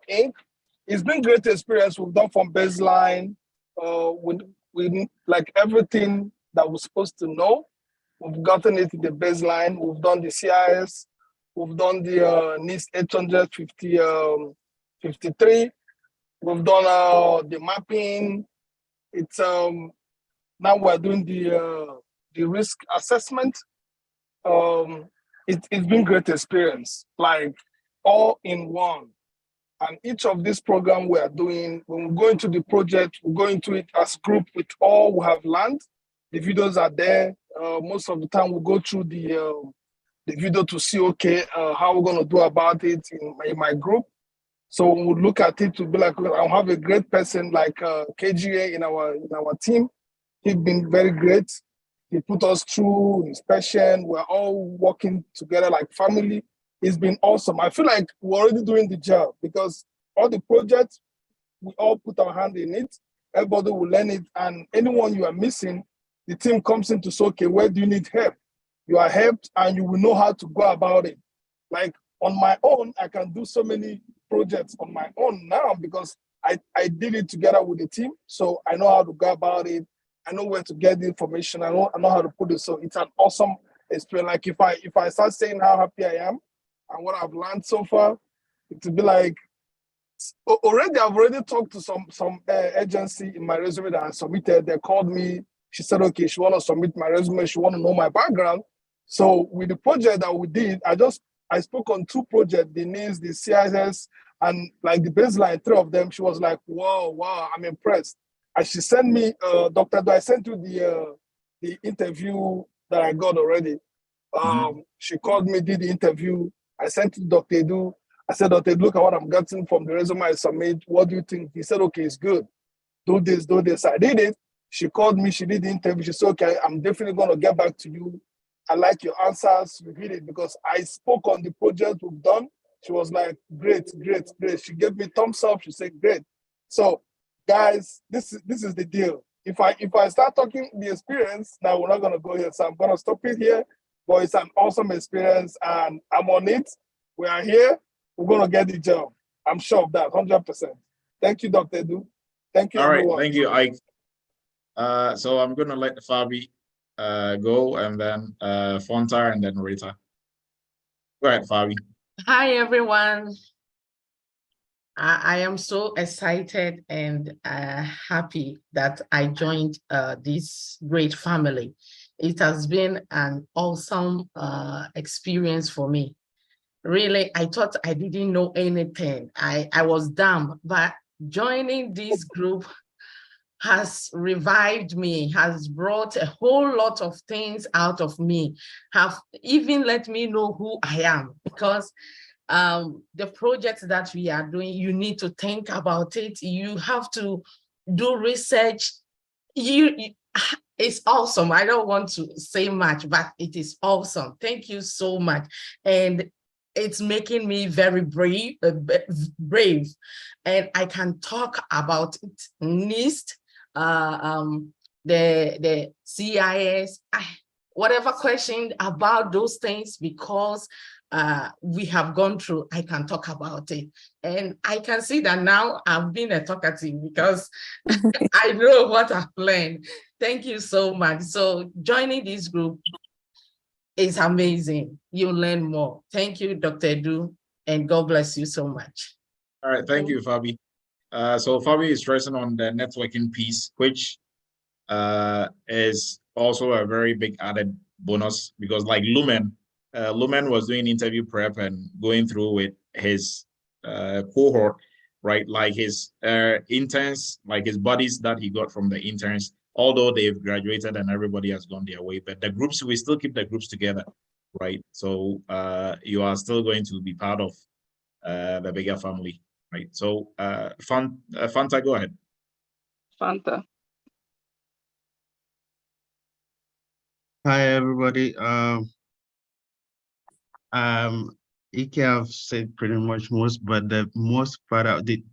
Inc. It's been great experience. We've done from baseline. We like everything that we're supposed to know. We've gotten it in the baseline. We've done the CIS. We've done the NIST 853. We've done the mapping. It's now we're doing the risk assessment. It's been great experience, like all in one. And each of these programs we are doing, when we go into the project, we go into it as group with all we have learned. The videos are there. Most of the time we go through the video to see, okay, how we're going to do about it in my group. So we would look at it to be like, I'll have a great person like KGA in our team. He's been very great. He put us through inspection. We're all working together like family. It's been awesome. I feel like we're already doing the job because all the projects, we all put our hand in it. Everybody will learn it. And anyone you are missing, the team comes in to say, okay, where do you need help? You are helped and you will know how to go about it. Like on my own, I can do so many projects on my own now because I did it together with the team. So I know how to go about it. I know where to get the information. I know how to put it. So it's an awesome experience. Like if I start saying how happy I am and what I've learned so far, it will be like I've already talked to some agency in my resume that I submitted. They called me. She said, okay, she want to submit my resume. She want to know my background. So with the project that we did, I spoke on 2 projects, the NIST, the CIS, and like the baseline, 3 of them. She was like, wow, I'm impressed. And she sent me, Dr. Do, I sent you the interview that I got already. She called me, did the interview. I sent it to Dr. Edu. I said, Dr. Edu, look at what I'm getting from the resume I submit. What do you think? He said, okay, it's good. Do this, do this. I did it. She called me. She did the interview. She said, okay, I'm definitely going to get back to you. I like your answers. You did it because I spoke on the project we've done. She was like, great. She gave me thumbs up. She said, great. So, guys, this is the deal. If I start talking the experience, now we're not going to go here. So I'm going to stop it here. But it's an awesome experience, and I'm on it. We are here. We're going to get the job. I'm sure of that, 100%. Thank you, Dr. Edu. Thank you, All right, everyone. thank you, Ike. So I'm going to let Fabi go, and then Fontar, and then Rita. Go ahead, Fabi. Hi, everyone. I am so excited and happy that I joined this great family. It has been an awesome experience for me. Really, I thought I didn't know anything. I was dumb, but joining this group has revived me, has brought a whole lot of things out of me, have even let me know who I am, because the projects that we are doing, you need to think about it. You have to do research. It's awesome. I don't want to say much, but it is awesome. Thank you so much. And it's making me very brave, and I can talk about it. NIST, the CIS, whatever question about those things, because we have gone through, I can talk about it. And I can see that now I've been a talkative because I know what I've learned. Thank you so much. So joining this group is amazing. You learn more. Thank you, Dr. Edu, and God bless you so much. All right, thank you, Fabi. So Fabi is stressing on the networking piece, which is also a very big added bonus, because like Lumen was doing interview prep and going through with his cohort, right? Like his interns, like his buddies that he got from the interns, although they've graduated and everybody has gone their way, but the groups, we still keep the groups together, right? So you are still going to be part of the bigger family, right? So Fanta, go ahead. Fanta. Hi everybody. Ike have said pretty much most, but the most part of the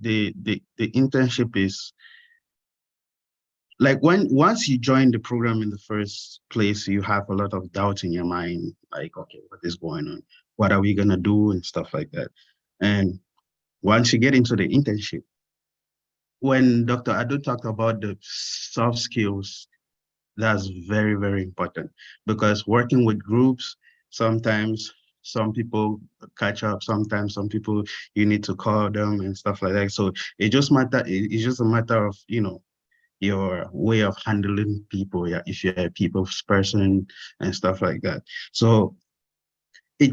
internship is like once you join the program in the first place, you have a lot of doubt in your mind, like, okay, what is going on? What are we gonna do and stuff like that. And once you get into the internship, when Dr. Adu talked about the soft skills, that's very, very important, because working with groups, sometimes some people catch up, sometimes some people you need to call them and stuff like that. So it's just a matter of, you know, your way of handling people, if you're a people's person and stuff like that. So the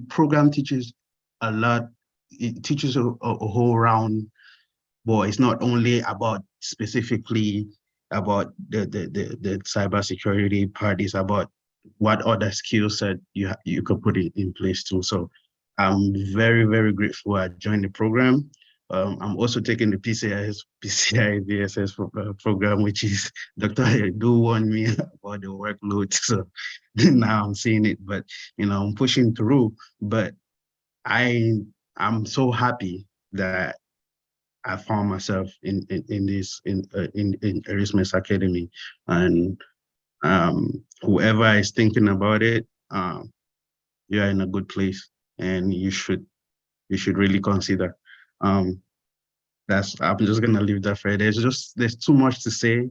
program teaches a lot. It teaches a whole round. But it's not only about specifically about the cybersecurity part, it's about what other skill set you could put in place too. So I'm very, very grateful I joined the program. I'm also taking the PCI DSS program, which is Dr. do warn me about the workload. So now I'm seeing it, but I'm pushing through. But I'm so happy that I found myself in Eretmis Academy, and whoever is thinking about it, you're in a good place, and you should really consider. I'm just gonna leave that for there's too much to say,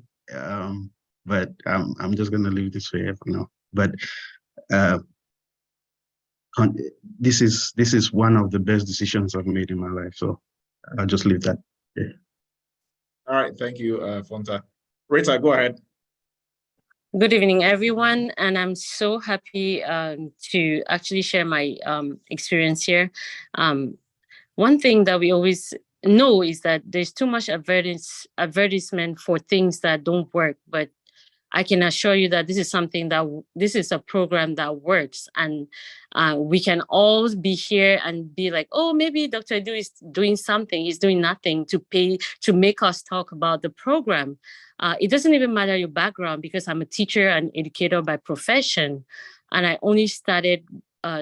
but I'm just gonna leave this for now. But this is one of the best decisions I've made in my life, so I'll just leave that. Yeah. All right, thank you, Fonta. Rita, go ahead. Good evening, everyone, and I'm so happy to actually share my experience here. One thing that we always know is that there's too much advertisement for things that don't work, but I can assure you that this is a program that works, and we can all be here and be like, oh, maybe Dr. Edu is doing something. He's doing nothing to make us talk about the program. It doesn't even matter your background, because I'm a teacher and educator by profession, and I only started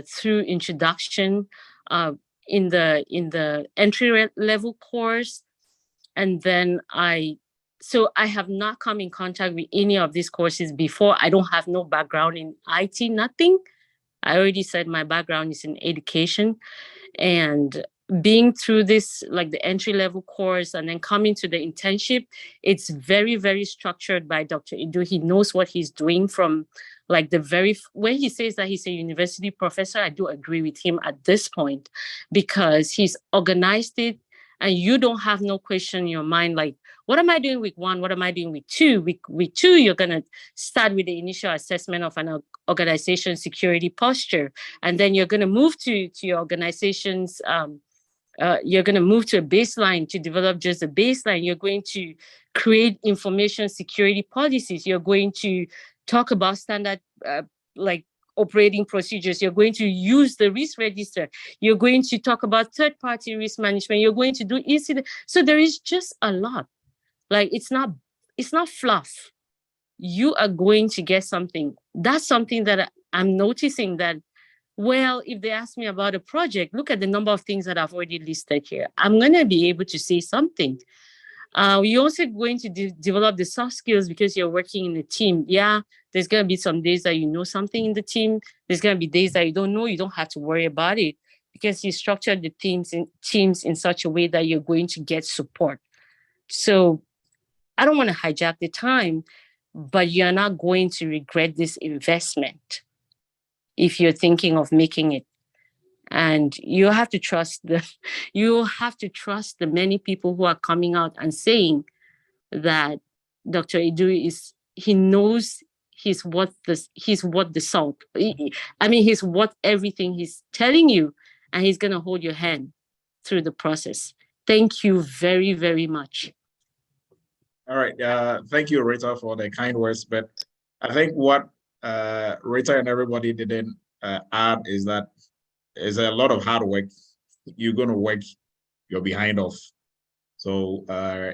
through introduction in the entry level course, and then So I have not come in contact with any of these courses before. I don't have no background in IT, nothing. I already said my background is in education, and being through this, like the entry level course, and then coming to the internship, it's very, very structured by Dr. Edu. He knows what he's doing from like when he says that he's a university professor, I do agree with him at this point, because he's organized it, and you don't have no question in your mind, like, what am I doing week 1? What am I doing week 2? Week 2, you're going to start with the initial assessment of an organization security posture. And then you're going to move to your organization's, you're going to move to a baseline to develop just a baseline. You're going to create information security policies. You're going to talk about standard, like operating procedures. You're going to use the risk register. You're going to talk about third-party risk management. You're going to do incident. So there is just a lot. Like, it's not fluff. You are going to get something. That's something that I'm noticing that, well, if they ask me about a project, look at the number of things that I've already listed here. I'm going to be able to say something. You're also going to develop the soft skills because you're working in a team. Yeah, there's going to be some days that you know something in the team. There's going to be days that you don't know. You don't have to worry about it, because you structured the teams in such a way that you're going to get support. So I don't want to hijack the time, but you're not going to regret this investment if you're thinking of making it. And you have to trust the many people who are coming out and saying that Dr. Edu he knows he's what the salt. I mean, he's what everything he's telling you, and he's gonna hold your hand through the process. Thank you very, very much. All right. Thank you, Rita, for the kind words. But I think what Rita and everybody didn't add is that there's a lot of hard work. You're going to work your behind off. So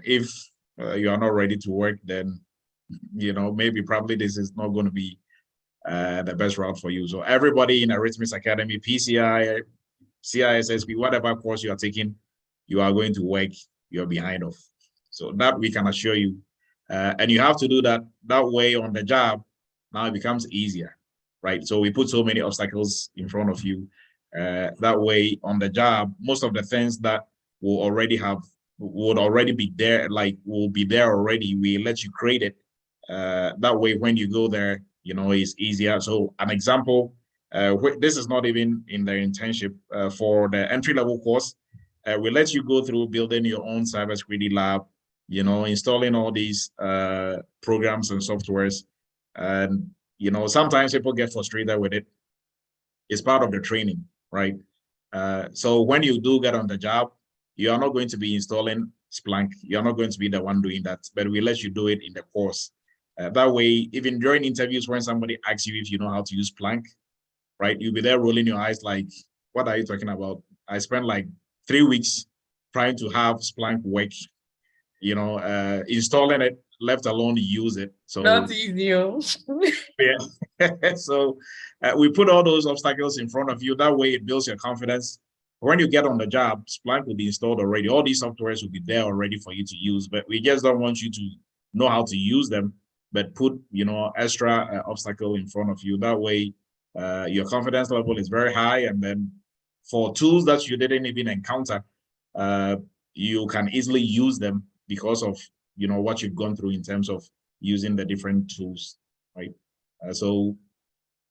if you are not ready to work, then, maybe probably this is not going to be the best route for you. So everybody in Eretmis Academy, PCI, CISSP, whatever course you are taking, you are going to work your behind off. So that we can assure you. And you have to do that way on the job. Now it becomes easier, right? So we put so many obstacles in front of you. That way on the job, most of the things that would already be there, like will be there already. We let you create it. That way, when you go there, it's easier. So an example, this is not even in the internship for the entry-level course. We let you go through building your own cybersecurity lab, installing all these programs and softwares. And, sometimes people get frustrated with it. It's part of the training, right? So when you do get on the job, you are not going to be installing Splunk. You're not going to be the one doing that, but we let you do it in the course. That way, even during interviews, when somebody asks you if you know how to use Splunk, right, you'll be there rolling your eyes like, what are you talking about? I spent like 3 weeks trying to have Splunk work, installing it, let alone use it. So not easy. yeah. So we put all those obstacles in front of you. That way it builds your confidence. When you get on the job, Splunk will be installed already. All these softwares will be there already for you to use, but we just don't want you to know how to use them, but put, extra obstacle in front of you. That way your confidence level is very high. And then for tools that you didn't even encounter, you can easily use them because of, what you've gone through in terms of using the different tools, right? So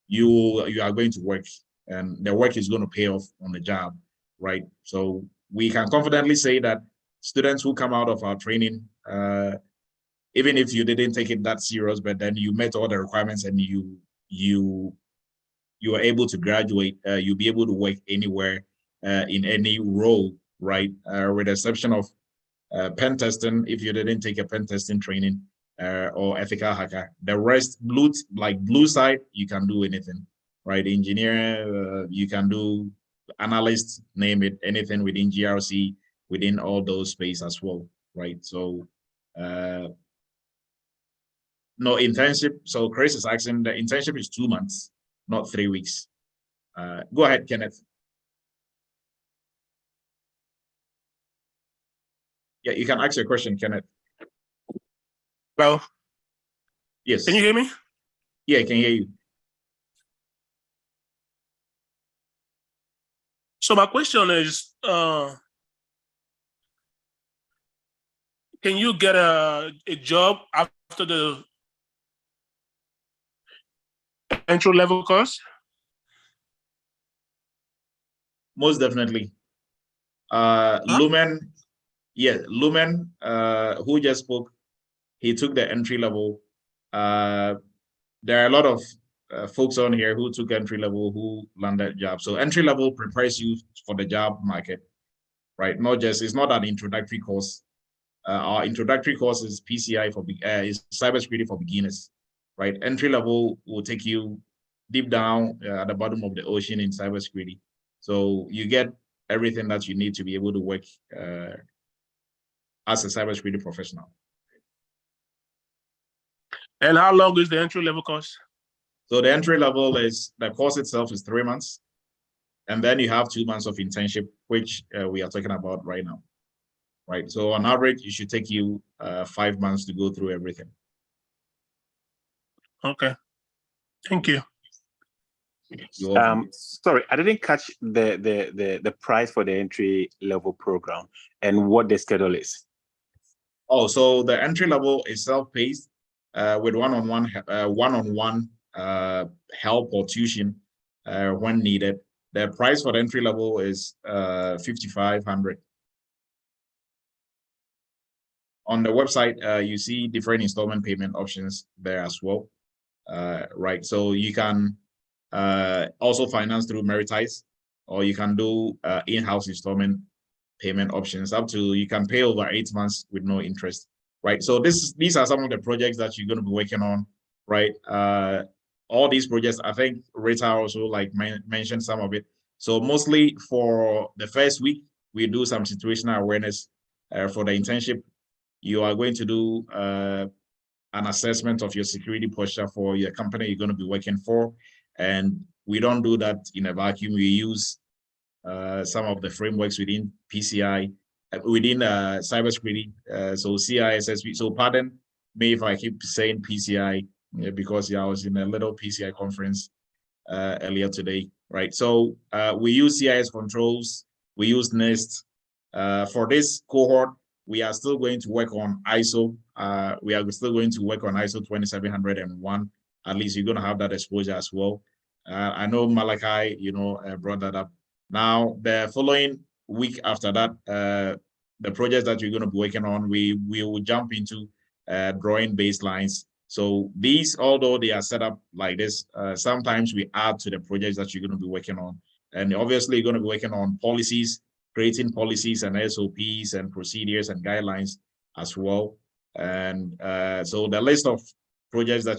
you are going to work, and the work is going to pay off on the job, right? So we can confidently say that students who come out of our training, even if you didn't take it that serious, but then you met all the requirements and you are able to graduate, you'll be able to work anywhere in any role, right? With the exception of pen testing, if you didn't take a pen testing training, or ethical hacker. The rest, blue side, you can do anything, right? Engineer, you can do analyst, name it, anything within GRC, within all those space as well, right? So, no internship. So Chris is asking, the internship is 2 months, not 3 weeks. Go ahead, Kenneth. Yeah, you can ask your question, Kenneth. Well, yes. Can you hear me? Yeah, I can hear you. So my question is, can you get a job after the entry level course? Most definitely. Lumen, Lumen, who just spoke, he took the entry level. There are a lot of folks on here who took entry level who landed jobs. So entry level prepares you for the job market, right? It's not an introductory course. Our introductory course is PCI is cybersecurity for beginners, right? Entry level will take you deep down at the bottom of the ocean in cybersecurity. So you get everything that you need to be able to work as a cybersecurity professional. And how long is the entry level course? So the entry level the course itself is 3 months. And then you have 2 months of internship, which we are talking about right now, right? So on average, it should take you 5 months to go through everything. Okay, thank you. Sorry, I didn't catch the price for the entry level program and what the schedule is. Oh, so the entry level is self-paced with one-on-one help or tuition when needed. The price for the entry level is $5,500. On the website, you see different installment payment options there as well, right? So you can also finance through Meritize, or you can do in-house installment payment options up to, you can pay over 8 months with no interest, right? So these are some of the projects that you're going to be working on, right? All these projects, I think Rita also mentioned some of it. So mostly for the first week, we do some situational awareness. For the internship, you are going to do an assessment of your security posture for your company you're going to be working for. And we don't do that in a vacuum. We use some of the frameworks within PCI, within cybersecurity. So CISSP. So pardon me if I keep saying PCI, because I was in a little PCI conference earlier today, right? So we use CIS controls, we use NIST. For this cohort, we are still going to work on ISO. We are still going to work on ISO 27001. At least you're going to have that exposure as well. I know Malachi, brought that up. Now, the following week after that, the projects that you're going to be working on, we will jump into drawing baselines. So these, although they are set up like this, sometimes we add to the projects that you're going to be working on. And obviously, you're going to be working on policies, creating policies and SOPs and procedures and guidelines as well. And so the list of projects that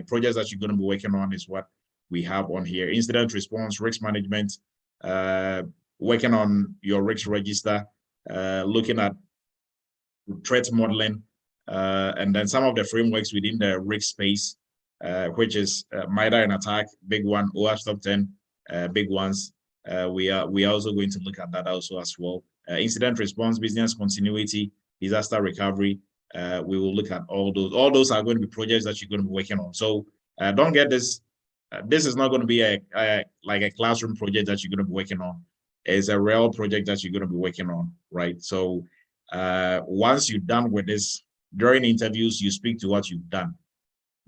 projects that you're going to be working on is what we have on here: incident response, risk management, working on your risk register, looking at threat modeling, and then some of the frameworks within the risk space, which is MITRE and ATT&CK, big one, OWASP Top 10, big ones. We are also going to look at that also as well. Incident response, business continuity, disaster recovery. We will look at all those. All those are going to be projects that you're going to be working on. So don't get this. This is not going to be like a classroom project that you're going to be working on. It's a real project that you're going to be working on, right? So once you're done with this, during interviews, you speak to what you've done,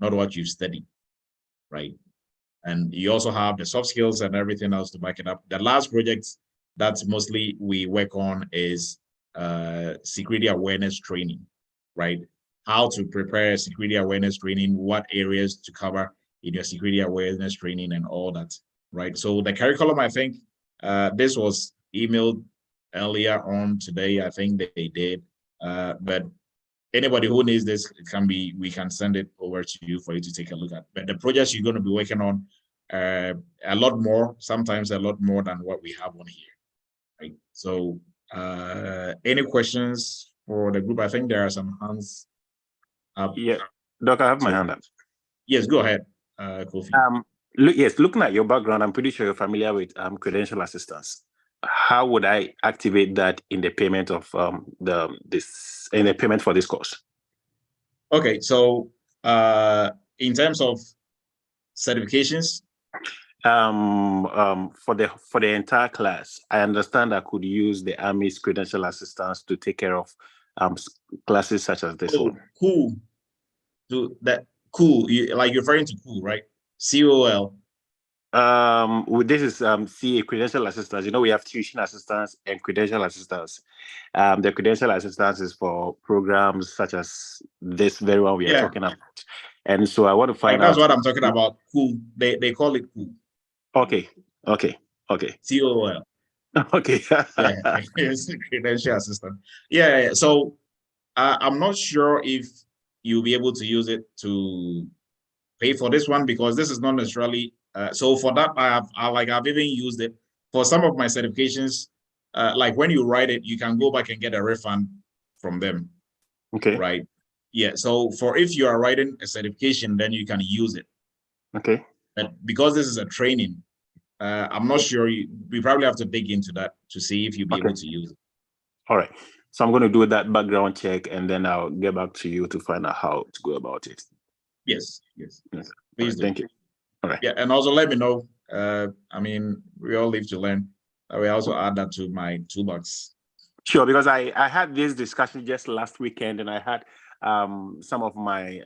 not what you've studied, right? And you also have the soft skills and everything else to back it up. The last project that mostly we work on is security awareness training, right? How to prepare security awareness training, what areas to cover in your security awareness training and all that, right? So the curriculum, I think this was emailed earlier on today. I think they did, but anybody who needs this, we can send it over to you for you to take a look at. But the projects you're going to be working on, a lot more, sometimes a lot more than what we have on here, right? So any questions for the group? I think there are some hands up. Yeah, Doc, I have my hand up. Yes, go ahead, Kofi. Looking at your background, I'm pretty sure you're familiar with credential assistance. How would I activate that in the payment of in the payment for this course? Okay, so in terms of certifications, for the entire class, I understand I could use the Army's credential assistance to take care of classes such as this one. Cool. So that cool, like you're referring to cool, right? COL. This is CA, credential assistance. You know, we have tuition assistance and credential assistance. The credential assistance is for programs such as this very one we are talking about. And so I want to find out. That's what I'm talking about. Cool. They call it cool. Okay. COL. Okay. Yeah, it's credential assistant. Yeah. So I'm not sure if you'll be able to use it to pay for this one, because this is not necessarily. So for that, I've even used it for some of my certifications. Like when you write it, you can go back and get a refund from them. Okay. Right. Yeah. So if you are writing a certification, then you can use it. Okay. But because this is a training, I'm not sure. We probably have to dig into that to see if you'll be able to use it. All right. So I'm going to do that background check, and then I'll get back to you to find out how to go about it. Yes. Please do. Thank you. All right. Yeah, and also let me know. I mean, we all live to learn. I will also add that to my toolbox. Sure, because I had this discussion just last weekend, and I had some of my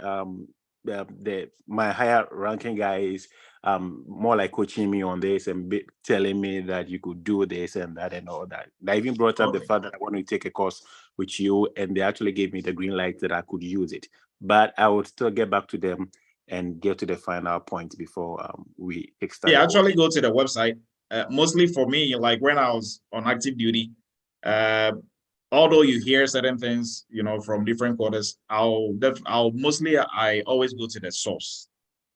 my higher ranking guys more like coaching me on this and telling me that you could do this and that and all that. I even brought up the fact that I want to take a course with you, and they actually gave me the green light that I could use it. But I would still get back to them and get to the final point before we start. Yeah, actually go to the website. Mostly for me, like when I was on active duty, although you hear certain things, from different quarters, I always go to the source.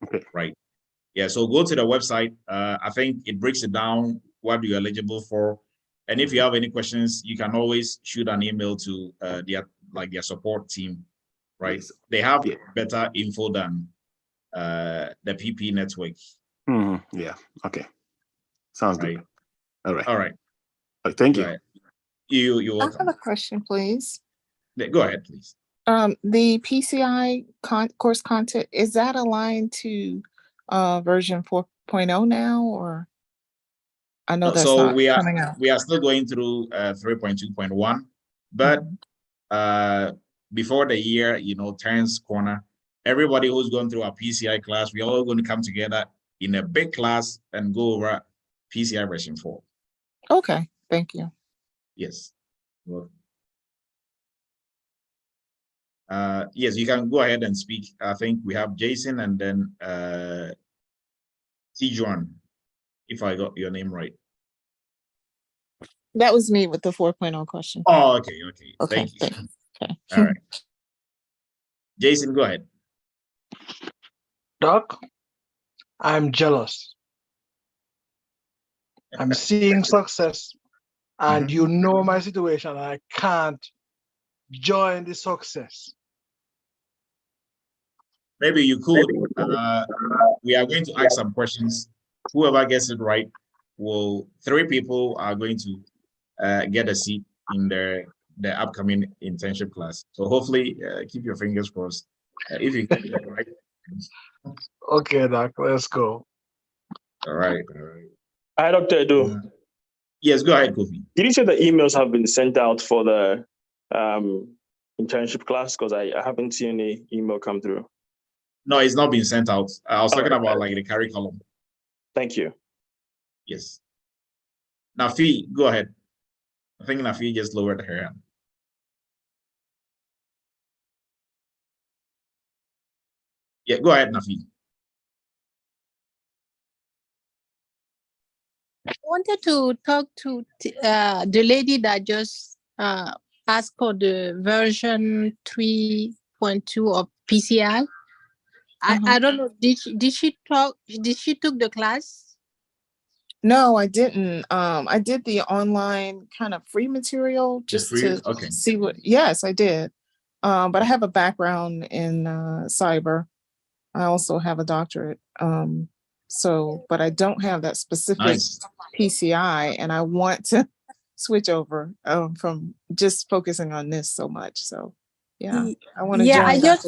Okay. Right. Yeah. So go to the website. I think it breaks it down what you're eligible for. And if you have any questions, you can always shoot an email to their support team. Right. Yes. They have better info than the PP network. Yeah. Okay. Sounds good. All right. Thank you. You're welcome. I have a question, please. Go ahead, please. The PCI course content, is that aligned to version 4.0 now, or I know that's not coming out. We are still going through 3.2.1, but before the year turns corner, everybody who's going through a PCI class, we're all going to come together in a big class and go over PCI version 4. Okay, thank you. Yes. Yes, you can go ahead and speak. I think we have Jason and then Tijuan, if I got your name right. That was me with the 4.0 question. Oh, okay. Thank you. Okay. All right. Jason, go ahead. Doc, I'm jealous. I'm seeing success, and you know my situation. I can't join the success. Maybe you could. We are going to ask some questions. Whoever gets it right three people are going to get a seat in the upcoming internship class. So hopefully keep your fingers crossed. If you get it right. Okay, Doc, let's go. All right. Hi, Dr. Edo. Yes, go ahead, Kofi. Did you say the emails have been sent out for the internship class? Because I haven't seen any email come through. No, it's not been sent out. I was talking about like the curriculum. Thank you. Yes. Nafi, go ahead. I think Nafi just lowered her hand. Yeah, go ahead, Nafi. I wanted to talk to the lady that just asked for the version 3.2 of PCI. I don't know. Did she took the class? No, I didn't. I did the online kind of free material just to see what. Yes, I did. But I have a background in cyber. I also have a doctorate. But I don't have that specific PCI, and I want to switch over from just focusing on this so much. So yeah, I want to. Yeah, I just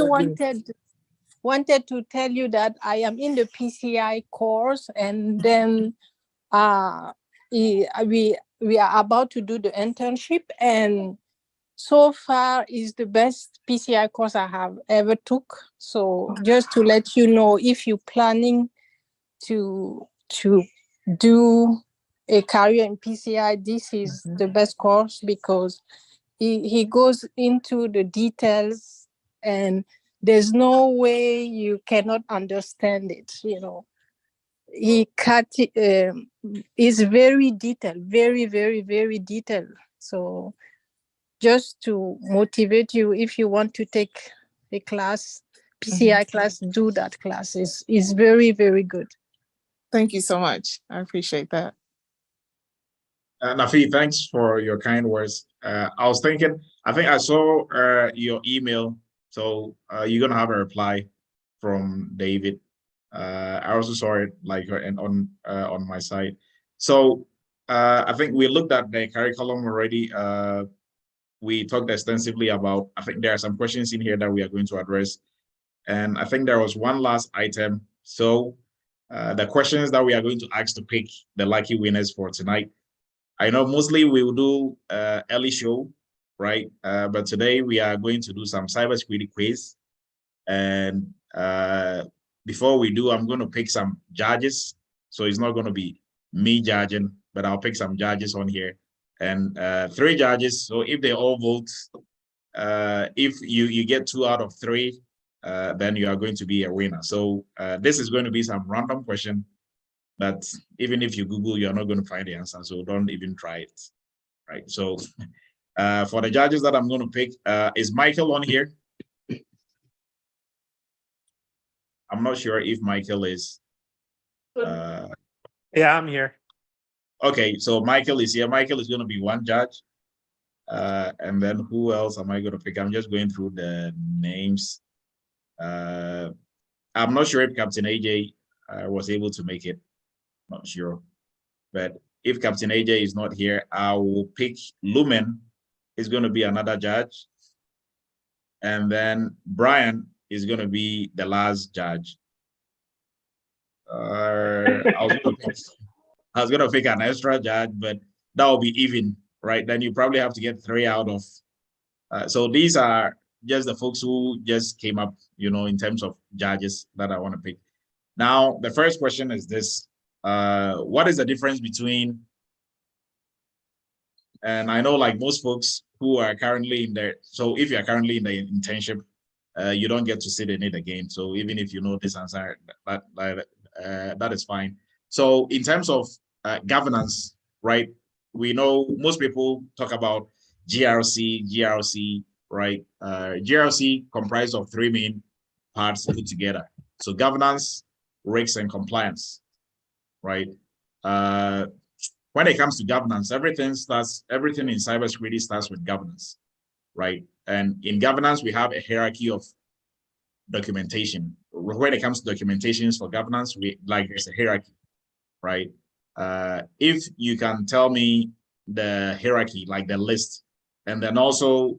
wanted to tell you that I am in the PCI course, and then we are about to do the internship, and so far is the best PCI course I have ever took. So just to let you know, if you're planning to do a career in PCI, this is the best course, because he goes into the details, and there's no way you cannot understand it. He is very detailed, very, very, very detailed. So just to motivate you, if you want to take a class, PCI class, do that class. It's very, very good. Thank you so much. I appreciate that. Nafi, thanks for your kind words. I was thinking, I think I saw your email. So you're going to have a reply from David. I also saw it on my side. So I think we looked at the curriculum already. We talked extensively about, I think there are some questions in here that we are going to address. And I think there was one last item. So the questions that we are going to ask to pick the lucky winners for tonight. I know mostly we will do early show, right? But today we are going to do some cybersecurity quiz. And before we do, I'm going to pick some judges. So it's not going to be me judging, but I'll pick some judges on here. And 3 judges. So if they all vote, if you get 2 out of 3, then you are going to be a winner. So this is going to be some random question, but even if you Google, you're not going to find the answer. So don't even try it, right? So for the judges that I'm going to pick, is Michael on here? I'm not sure if Michael is. Yeah, I'm here. Okay, so Michael is here. Michael is going to be one judge. And then who else am I going to pick? I'm just going through the names. I'm not sure if Captain AJ was able to make it. Not sure. But if Captain AJ is not here, I will pick Lumen. He's going to be another judge. And then Brian is going to be the last judge. I was going to pick an extra judge, but that will be even, right? Then you probably have to get 3 out of. So these are just the folks who just came up, in terms of judges that I want to pick. Now, the first question is this. What is the difference between, and I know like most folks who are currently in there, so if you're currently in the internship, you don't get to sit in it again. So even if you know this answer, that is fine. So in terms of governance, right? We know most people talk about GRC, right? GRC comprised of 3 main parts put together. So governance, risks, and compliance, right? when it comes to governance, everything in cybersecurity starts with governance, right? And in governance, we have a hierarchy of documentation. When it comes to documentations for governance, there's a hierarchy, right? If you can tell me the hierarchy, like the list, and then also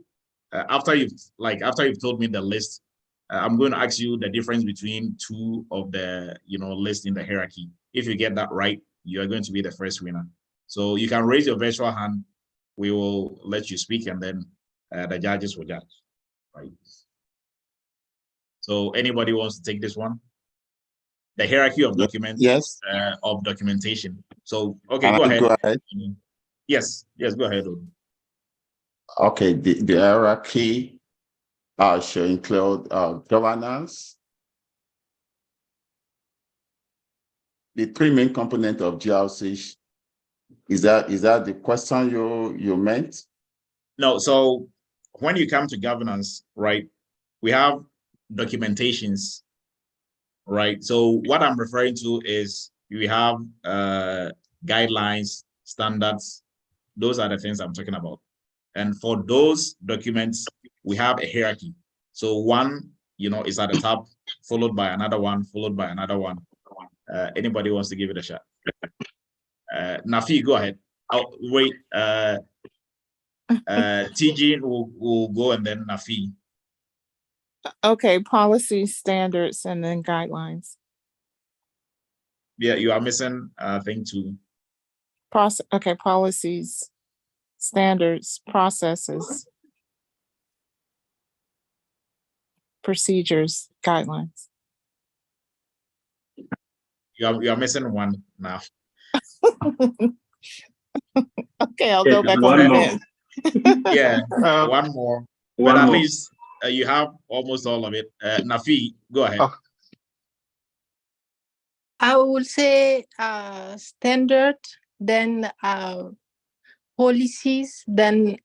after you've told me the list, I'm going to ask you the difference between two of the list in the hierarchy. If you get that right, you are going to be the first winner. So you can raise your virtual hand. We will let you speak, and then the judges will judge, right? So anybody wants to take this one? The hierarchy of documents, yes, of documentation. So, okay, Can go I ahead. go ahead. Yes, go ahead. Okay, the hierarchy should include governance. The three main components of GRC. Is that the question you meant? No, so when you come to governance, right, we have documentations, right? So what I'm referring to is we have guidelines, standards. Those are the things I'm talking about. And for those documents, we have a hierarchy. So one, is at the top, followed by another one, followed by another one. Anybody wants to give it a shot? Nafi, go ahead. Oh, wait. TG will go, and then Nafi. Okay, policies, standards, and then guidelines. Yeah, you are missing thing two. Okay, policies, standards, processes, procedures, guidelines. You are missing one now. Okay, I'll go back on that. Yeah, one more. But at least you have almost all of it. Nafi, go ahead. I would say standard, then policies, then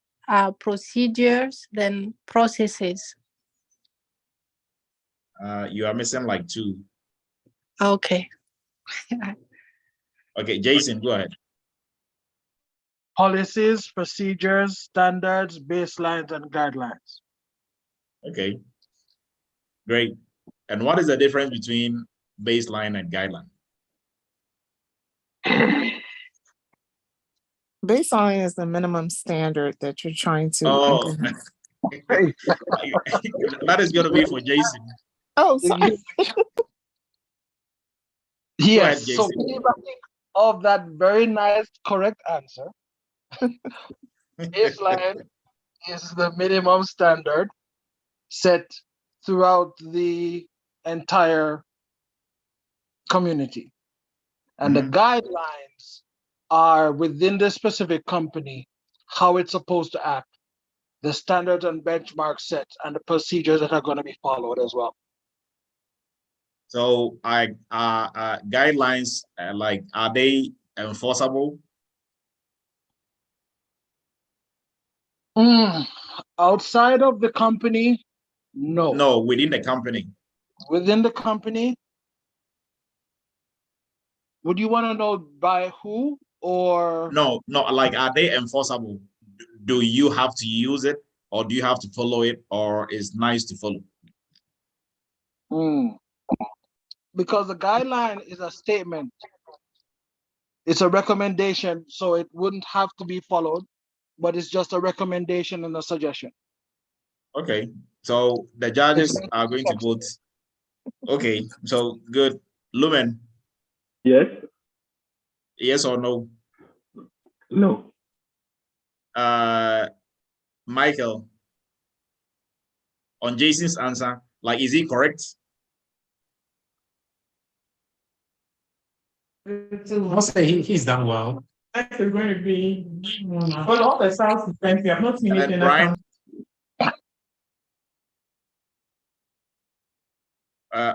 procedures, then processes. You are missing like two. Okay. Okay, Jason, go ahead. Policies, procedures, standards, baselines, and guidelines. Okay, great. And what is the difference between baseline and guideline? Baseline is the minimum standard that you're trying to implement. That is going to be for Jason. Oh, sorry. Yes, Jason. so of that very nice, correct answer, baseline is the minimum standard set throughout the entire community. And the guidelines are within the specific company, how it's supposed to act, the standards and benchmarks set, and the procedures that are going to be followed as well. So, guidelines, are they enforceable? Outside of the company, no. No, within the company. Within the company, would you want to know by who or? No, are they enforceable? Do you have to use it, or do you have to follow it, or is nice to follow? Because the guideline is a statement. It's a recommendation, so it wouldn't have to be followed, but it's just a recommendation and a suggestion. Okay, so the judges are going to vote. Okay, so good. Lumen. Yes. Yes or no? No. Michael, on Jason's answer, is he correct? I'll say he's done well. It's going to be well, all the sounds plenty. I've not seen it in Brian.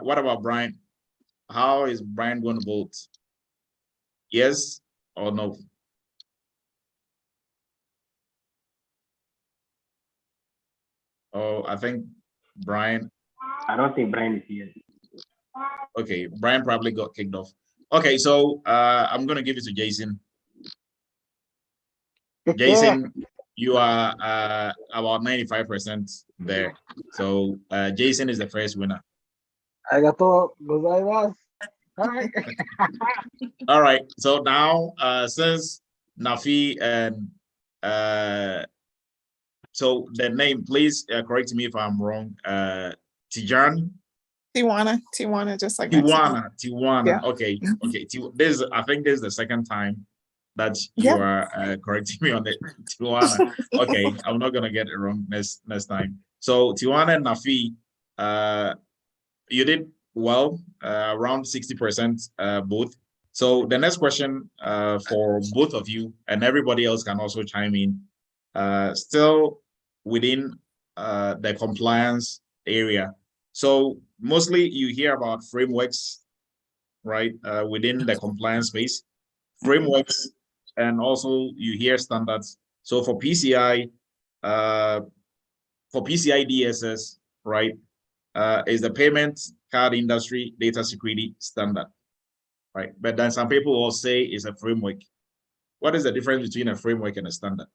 What about Brian? How is Brian going to vote? Yes or no? Oh, I think Brian. I don't think Brian is here. Okay, Brian probably got kicked off. Okay, so I'm going to give it to Jason. Jason, you are about 95% there. So Jason is the first winner. Arigato gozaimasu. Hi. All right. So now, since Nafi and so the name, please correct me if I'm wrong. Tijan. Tijuana, just like Tijuana. Yeah. Okay. This I think this is the second time that you Yeah. are correcting me on it. Tijuana. Okay, I'm not gonna get it wrong next time. So Tijuana and Nafi, you did well, around 60% both. So the next question for both of you, and everybody else can also chime in, still within the compliance area. So mostly you hear about frameworks, right, within the compliance space, frameworks, and also you hear standards. So for PCI DSS, right, is the payment card industry data security standard, right? But then some people will say it's a framework. What is the difference between a framework and a standard?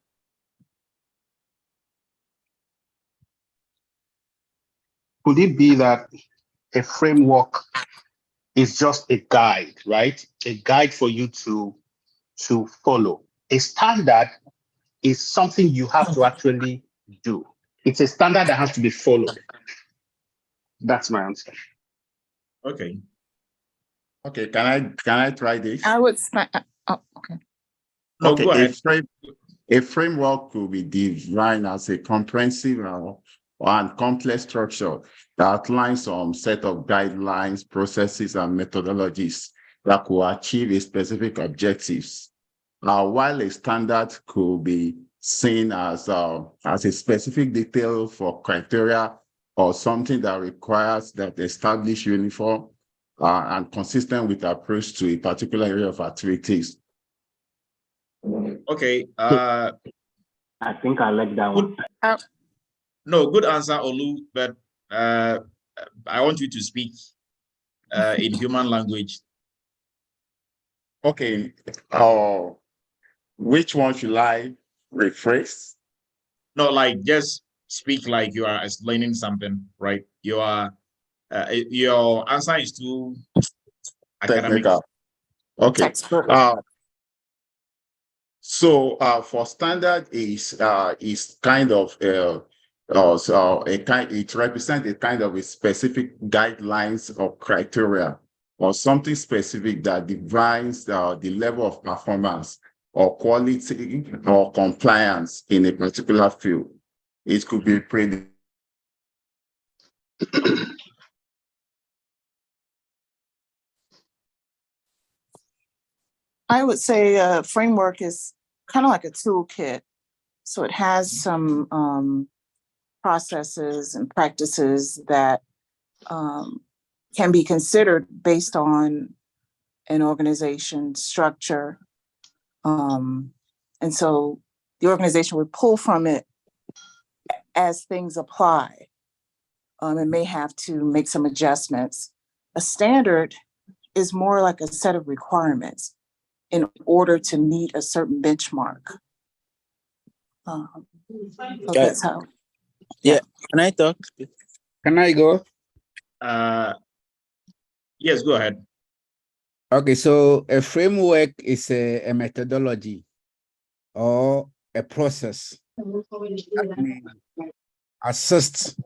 Could it be that a framework is just a guide, right? A guide for you to follow. A standard is something you have to actually do. It's a standard that has to be followed. That's my answer. Okay. Okay, can I try this? I would say, okay. No, okay, go ahead. A framework could be defined as a comprehensive and complex structure that outlines some set of guidelines, processes, and methodologies that could achieve a specific objectives. While a standard could be seen as a specific detail for criteria or something that requires that establish uniform and consistent with approach to a particular area of activities. Okay. I think I like that one. No, good answer, Olu, but I want you to speak in human language. Okay. Which one should I rephrase? No, like just speak like you are explaining something, right? You are your answer is too academic. Technical. Okay. So for standard is kind of it represents a kind of a specific guidelines or criteria or something specific that defines the level of performance or quality or compliance in a particular field. It could be pretty. I would say a framework is kind of like a toolkit. So it has some processes and practices that can be considered based on an organization structure. And so the organization would pull from it as things apply. It may have to make some adjustments. A standard is more like a set of requirements in order to meet a certain benchmark. So that's how. Yeah. Can I talk? Can I go? Yes, go ahead. Okay, so a framework is a methodology or a process that assists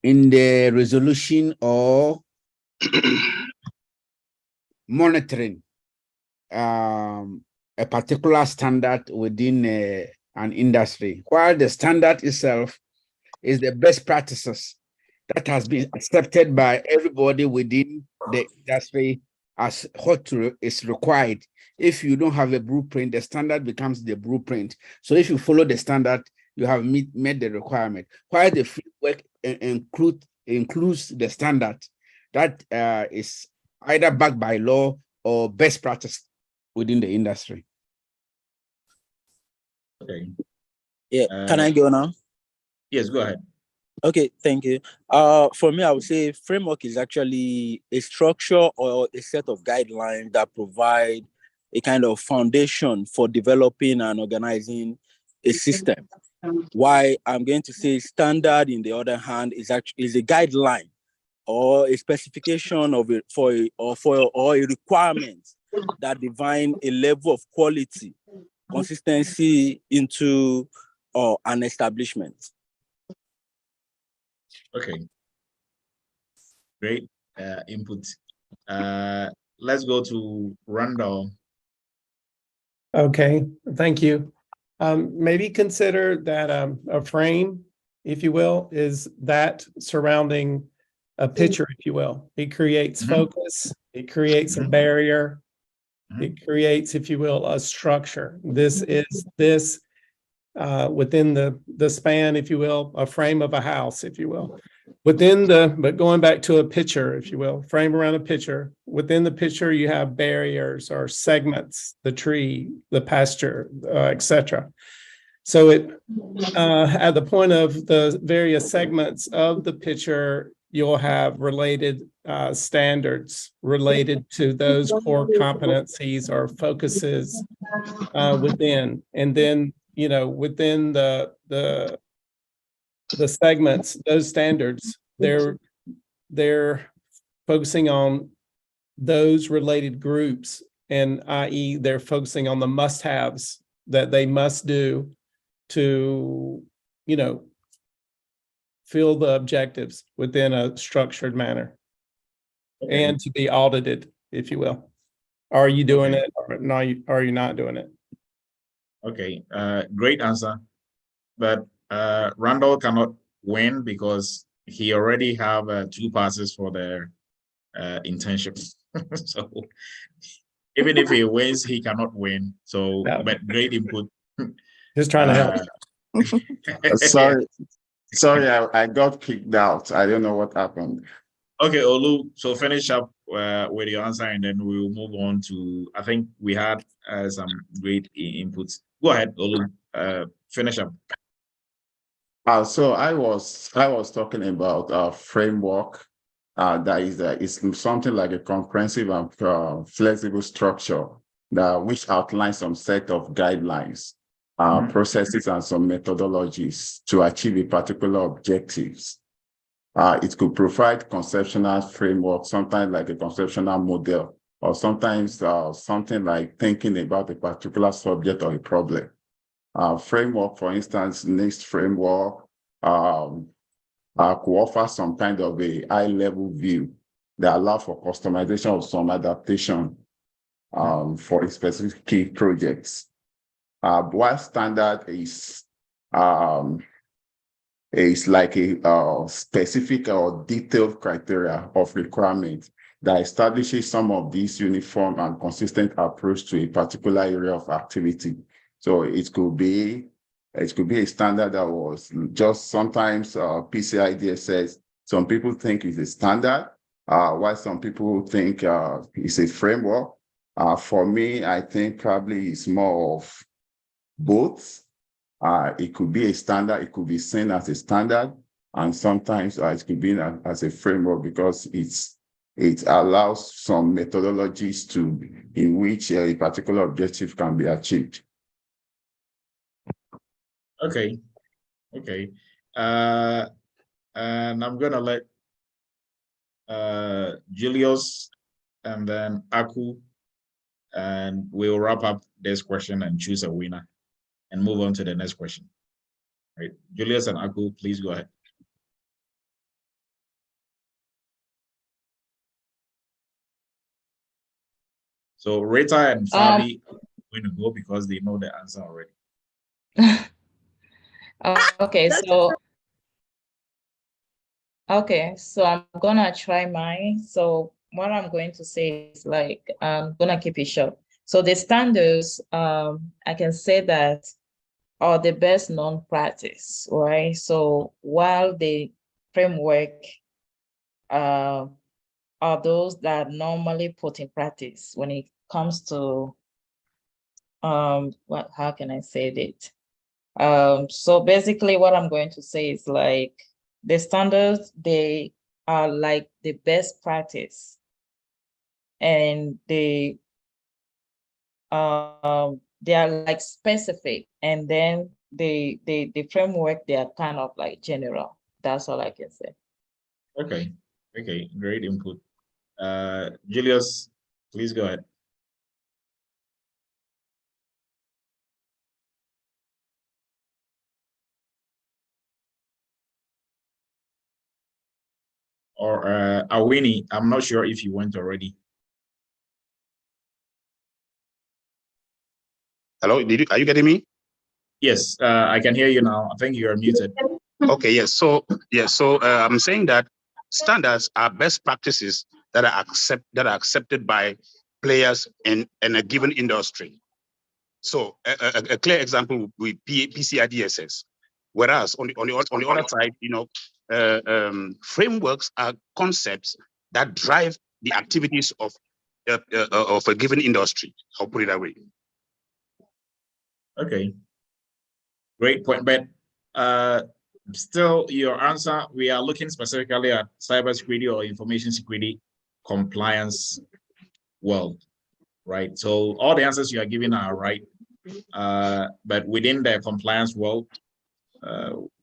in the resolution or monitoring a particular standard within an industry, while the standard itself is the best practices that has been accepted by everybody within the industry as what is required. If you don't have a blueprint, the standard becomes the blueprint. So if you follow the standard, you have met the requirement. While the framework includes the standard that is either backed by law or best practice within the industry. Okay. Yeah. Can I go now? Yes, go ahead. Okay, thank you. For me, I would say framework is actually a structure or a set of guidelines that provide a kind of foundation for developing and organizing a system. Why I'm going to say standard, in the other hand, is a guideline or a specification of it or a requirement that define a level of quality, consistency into an establishment. Okay, great input. Let's go to Randall. Okay, thank you. Maybe consider that a frame, if you will, is that surrounding a picture, if you will. It creates focus, it creates a barrier, it creates, if you will, a structure. This is this within the span, if you will, a frame of a house, if you will. But going back to a picture, if you will, frame around a picture. Within the picture, you have barriers or segments, the tree, the pasture, etc. So at the point of the various segments of the picture, you'll have related standards related to those core competencies or focuses within. And then, you know, within the segments, those standards, they're focusing on those related groups, and i.e. they're focusing on the must-haves that they must do to, you know, fill the objectives within a structured manner and to be audited, if you will. Are you doing it or no, are you not doing it? Okay, great answer. But Randall cannot win because he already have 2 passes for the internship. So even if he wins, he cannot win. So, but great input. Just trying to help. Sorry, I got kicked out. I don't know what happened. Okay, Olu, so finish up with your answer and then we'll move on to, I think we had some great inputs. Go ahead, Olu, finish up. So I was talking about a framework that is something like a comprehensive and flexible structure which outlines some set of guidelines, processes, and some methodologies to achieve a particular objectives. It could provide conceptual framework, sometimes like a conceptual model, or sometimes something like thinking about a particular subject or a problem. Framework, for instance, NIST framework could offer some kind of a high-level view that allows for customization of some adaptation for a specific key projects. While standard is like a specific or detailed criteria of requirement that establishes some of these uniform and consistent approach to a particular area of activity. So it could be a standard that was just sometimes PCI DSS. Some people think it's a standard, while some people think it's a framework. For me, I think probably it's more of both. It could be a standard, it could be seen as a standard, and sometimes it could be as a framework because it allows some methodologies in which a particular objective can be achieved. Okay. And I'm gonna let Julius and then Aku, and we'll wrap up this question and choose a winner and move on to the next question. Right, Julius and Aku, please go ahead. So Rita and Fabi are going to go because they know the answer already. Okay, so I'm gonna try mine. So what I'm going to say is like, I'm gonna keep it short. So the standards, I can say that are the best known practice, right? So while the framework are those that normally put in practice when it comes to how can I say it? So basically what I'm going to say is like the standards, they are like the best practice, and they they are like specific, and then the framework, they are kind of like general. That's all I can say. Okay, okay, great input. Julius, please go ahead. Or Awini, I'm not sure if you went already. Hello, are you getting me? Yes, I can hear you now. I think you are muted. Okay, yes. So I'm saying that standards are best practices that are accepted by players in a given industry. So a clear example would be PCI DSS. Whereas on the other side, frameworks are concepts that drive the activities of a given industry. I'll put it that way. Okay, great point. But still, your answer, we are looking specifically at cybersecurity or information security compliance world, right? So all the answers you are giving are right. But within the compliance world,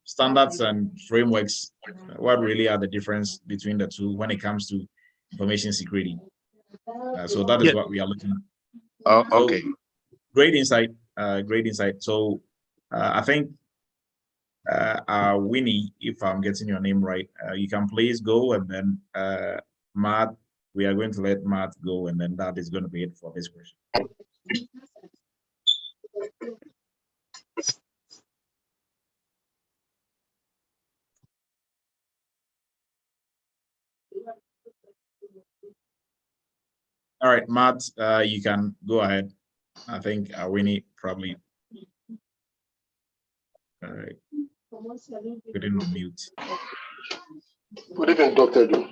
standards and frameworks, what really are the difference between the two when it comes to information security? So that is what we are looking at. Okay. So, great insight. Great insight. So I think Winnie, if I'm getting your name right, you can please go, and then Matt, we are going to let Matt go, and then that is going to be it for this question. All right, Matt, you can go ahead. I think Winnie probably. All right. Couldn't unmute. Good evening, Dr. Du.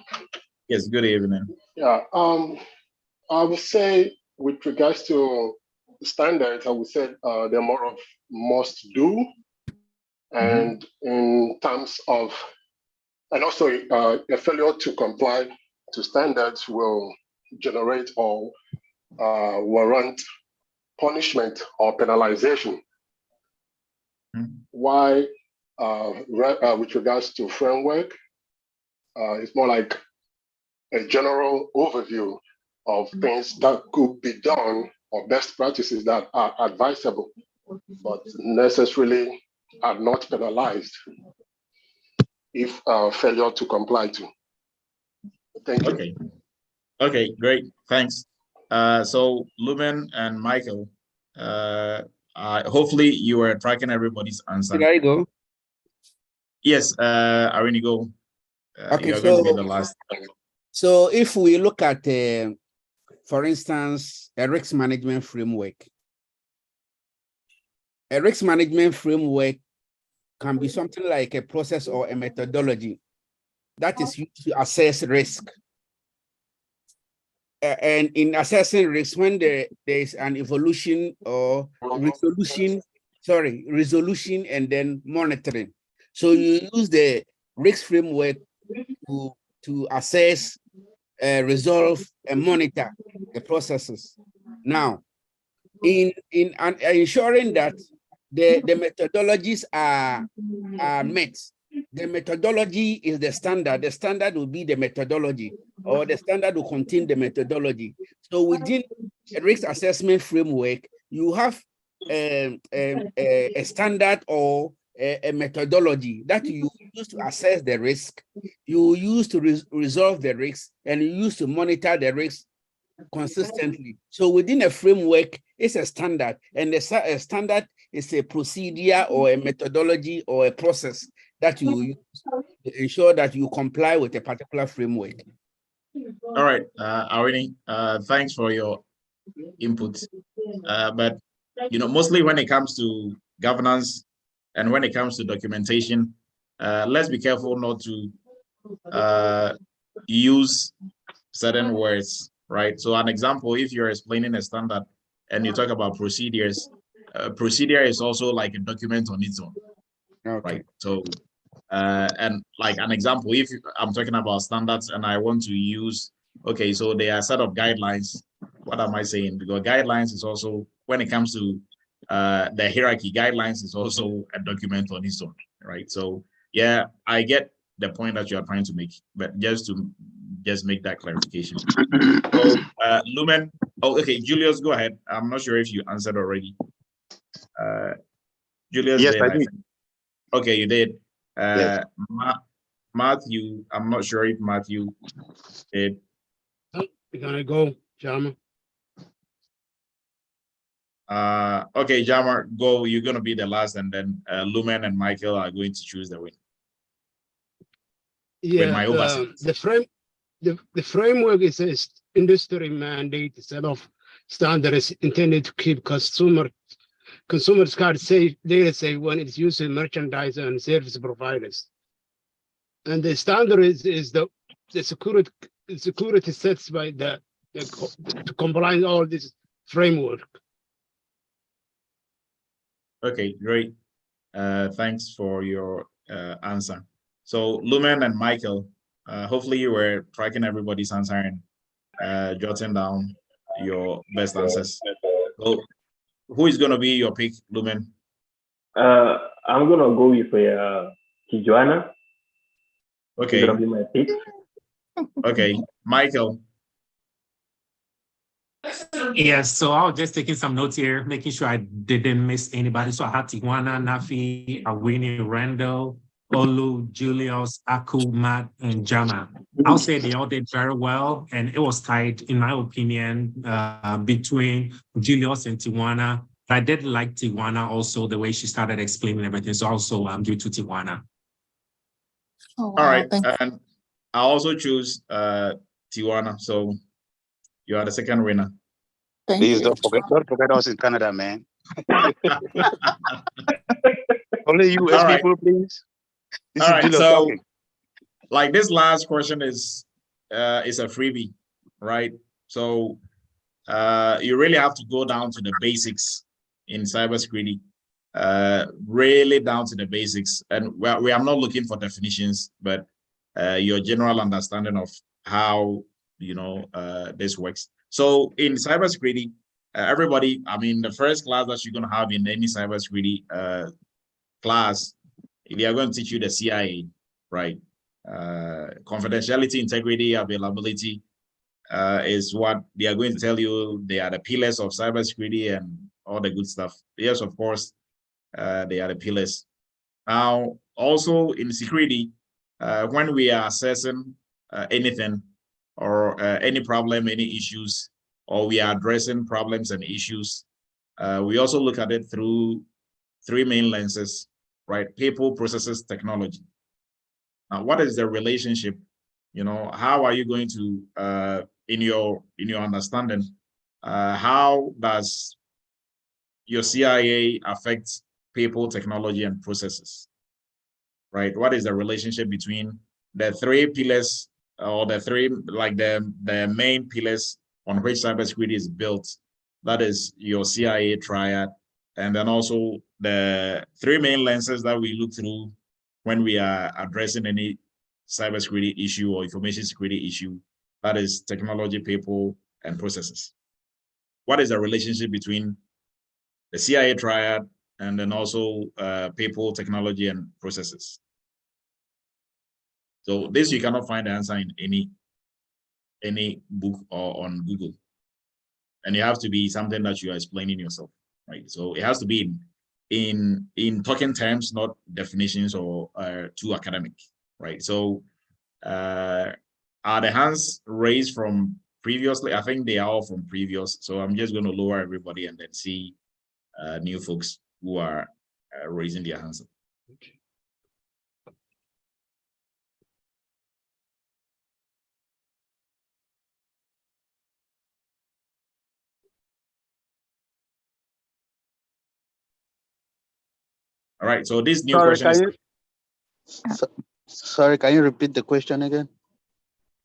Yes, good evening. Yeah, I would say with regards to standards, I would say they're more of must do, and in terms of, and also a failure to comply to standards will generate or warrant punishment or penalization. Why, with regards to framework, it's more like a general overview of things that could be done or best practices that are advisable, but necessarily are not penalized if failure to comply to. Thank you. Okay. Okay, great. Thanks. So Lumen and Michael, hopefully you are tracking everybody's answer. Did I go? Yes, I already go. Okay, you are going to be the last. So if we look at, for instance, a risk management framework, can be something like a process or a methodology that is used to assess risk. And in assessing risk, when there is an evolution or resolution and then monitoring. So you use the risk framework to assess, resolve, and monitor the processes. Now, in ensuring that the methodologies are met. The methodology is the standard. The standard will be the methodology, or the standard will contain the methodology. So within a risk assessment framework, you have a standard or a methodology that you use to assess the risk, you use to resolve the risk, and you use to monitor the risk consistently. So within a framework, it's a standard, and a standard is a procedure or a methodology or a process that you use to ensure that you comply with a particular framework. All right, Awini, thanks for your input. But mostly when it comes to governance and when it comes to documentation, let's be careful not to use certain words, right? So an example, if you're explaining a standard and you talk about procedures, procedure is also like a document on its own, right? So, and like an example, if I'm talking about standards and I want to use, okay, so there are a set of guidelines, what am I saying? Because guidelines is also, when it comes to the hierarchy, guidelines is also a document on its own, right? So yeah, I get the point that you are trying to make, but just to make that clarification. So Lumen, oh, okay, Julius, go ahead. I'm not sure if you answered already. Julius, Yes, did, I I did. think. Okay, you did. Yes. Matthew, I'm not sure if Matthew did. We're gonna go, Jama. Okay, Jamar, go. You're gonna be the last, and then Lumen and Michael are going to choose the win. Yeah, With my oversight. the framework is an industry mandate set of standards intended to keep consumers card safe, data safe when it's used in merchandise and service providers. And the standard is the security sets by to comply all this framework. Okay, great. Thanks for your answer. So Lumen and Michael, hopefully you were tracking everybody's answer and jotting down your best answers. So who is gonna be your pick, Lumen? I'm gonna go with Tijuana. Okay. She's gonna be my pick. Okay, Michael. Yes, so I was just taking some notes here, making sure I didn't miss anybody. So I had Tijuana, Nafi, Awini, Randall, Olu, Julius, Aku, Matt, and Jama. I'll say they all did very well, and it was tight, in my opinion, between Julius and Tijuana. But I did like Tijuana also, the way she started explaining everything. So also due to Tijuana. Oh, wow. All right, and I also choose Tijuana. So you are the second winner. Please don't forget us in Canada, man. Only US All right. people, please. This All is right, Julius so talking. like this last question is a freebie, right? So you really have to go down to the basics in cybersecurity, really down to the basics. And we are not looking for definitions, but your general understanding of how this works. So in cybersecurity, everybody, I mean, the first class that you're going to have in any cybersecurity class, they are going to teach you the CIA, right? Confidentiality, integrity, availability is what they are going to tell you. They are the pillars of cybersecurity and all the good stuff. Yes, of course, they are the pillars. Now, also in security, when we are assessing anything or any problem, any issues, or we are addressing problems and issues, we also look at it through three main lenses, right? People, processes, technology. Now, what is the relationship? How are you going to, in your understanding, how does your CIA affect people, technology, and processes? Right? What is the relationship between the three pillars or the three, like the main pillars on which cybersecurity is built? That is your CIA triad. And then also the three main lenses that we look through when we are addressing any cybersecurity issue or information security issue, that is technology, people, and processes. What is the relationship between the CIA triad and then also people, technology, and processes? So this you cannot find the answer in any book or on Google. And it has to be something that you are explaining yourself, right? So it has to be in talking terms, not definitions or too academic, right? So are the hands raised from previously? I think they are all from previous. So I'm just going to lower everybody and then see new folks who are raising their hands. All right, so this new question Sorry, can you repeat the question again?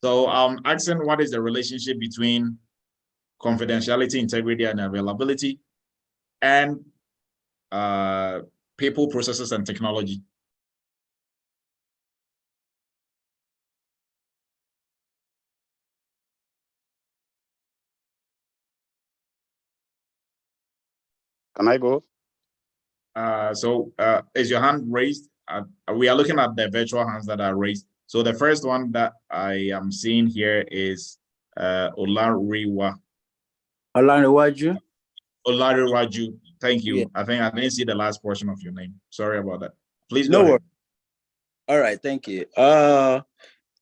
So asking what is the relationship between confidentiality, integrity, and availability, and people, processes, and technology. Can I go? Is your hand raised? We are looking at the virtual hands that are raised. So the first one that I am seeing here is Olariwa. Olariwaju. Olariwaju. Thank you. Yeah. I think I didn't see the last portion of your name. Sorry about that. Please No go ahead. All right, thank you.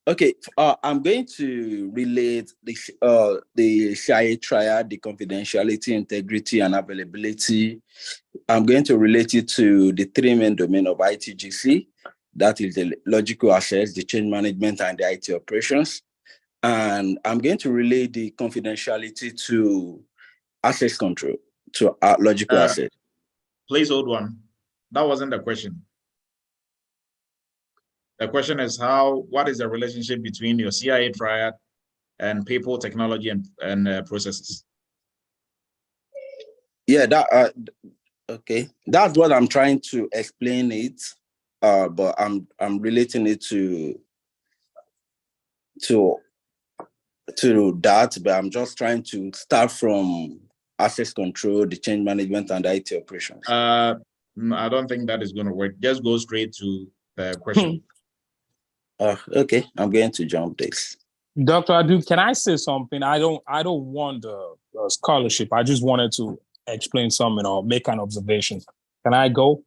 Okay, I'm going to relate the CIA triad, the confidentiality, integrity, and availability. I'm going to relate it to the three main domain of ITGC. That is the logical assets, the change management, and the IT operations. And I'm going to relate the confidentiality to access control, to logical assets. Please hold one. That wasn't the question. The question is what is the relationship between your CIA triad and people, technology, and processes? Yeah, okay. That's what I'm trying to explain it, but I'm relating it to that, but I'm just trying to start from access control, the change management, and IT operations. I don't think that is going to work. Just go straight to the question. Okay, I'm going to jump this. Dr. Adu, can I say something? I don't want the scholarship. I just wanted to explain something or make an observation. Can I go?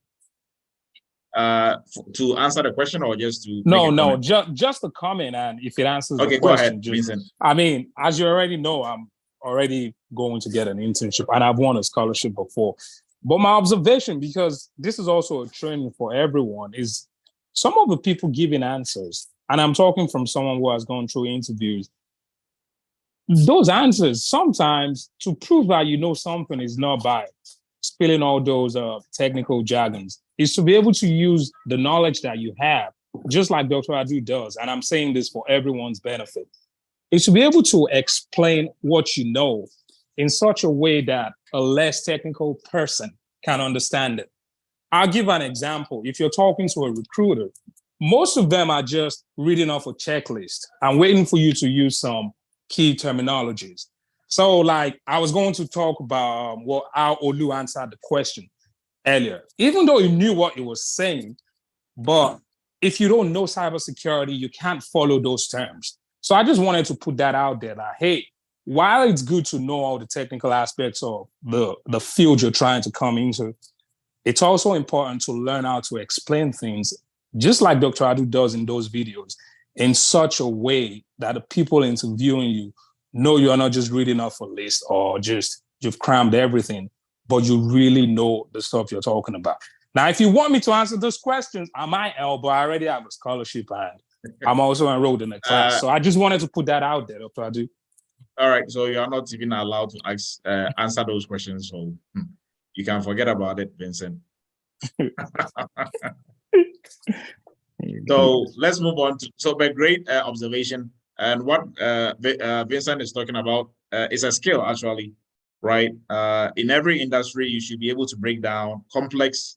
To answer the question or just to No, just a comment, and if it answers the question, go ahead, Vincent. I mean, as you already know, I'm already going to get an internship, and I've won a scholarship before. But my observation, because this is also a training for everyone, is some of the people giving answers, and I'm talking from someone who has gone through interviews, those answers, sometimes to prove that you know something is not by spilling all those technical jargons, is to be able to use the knowledge that you have, just like Dr. Adu does, and I'm saying this for everyone's benefit, is to be able to explain what you know in such a way that a less technical person can understand it. I'll give an example. If you're talking to a recruiter, most of them are just reading off a checklist and waiting for you to use some key terminologies. So like I was going to talk about how Olu answered the question earlier, even though he knew what he was saying, but if you don't know cybersecurity, you can't follow those terms. So I just wanted to put that out there that, hey, while it's good to know all the technical aspects of the field you're trying to come into, it's also important to learn how to explain things, just like Dr. Adu does in those videos, in such a way that the people interviewing you know you're not just reading off a list or just you've crammed everything, but you really know the stuff you're talking about. Now, if you want me to answer those questions, I might help, but I already have a scholarship and I'm also enrolled in a class. So I just wanted to put that out there, Dr. Adu. All right, so you are not even allowed to answer those questions, so you can forget about it, Vincent. So let's move on to, but great observation. And what Vincent is talking about is a skill, actually, right? In every industry, you should be able to break down complex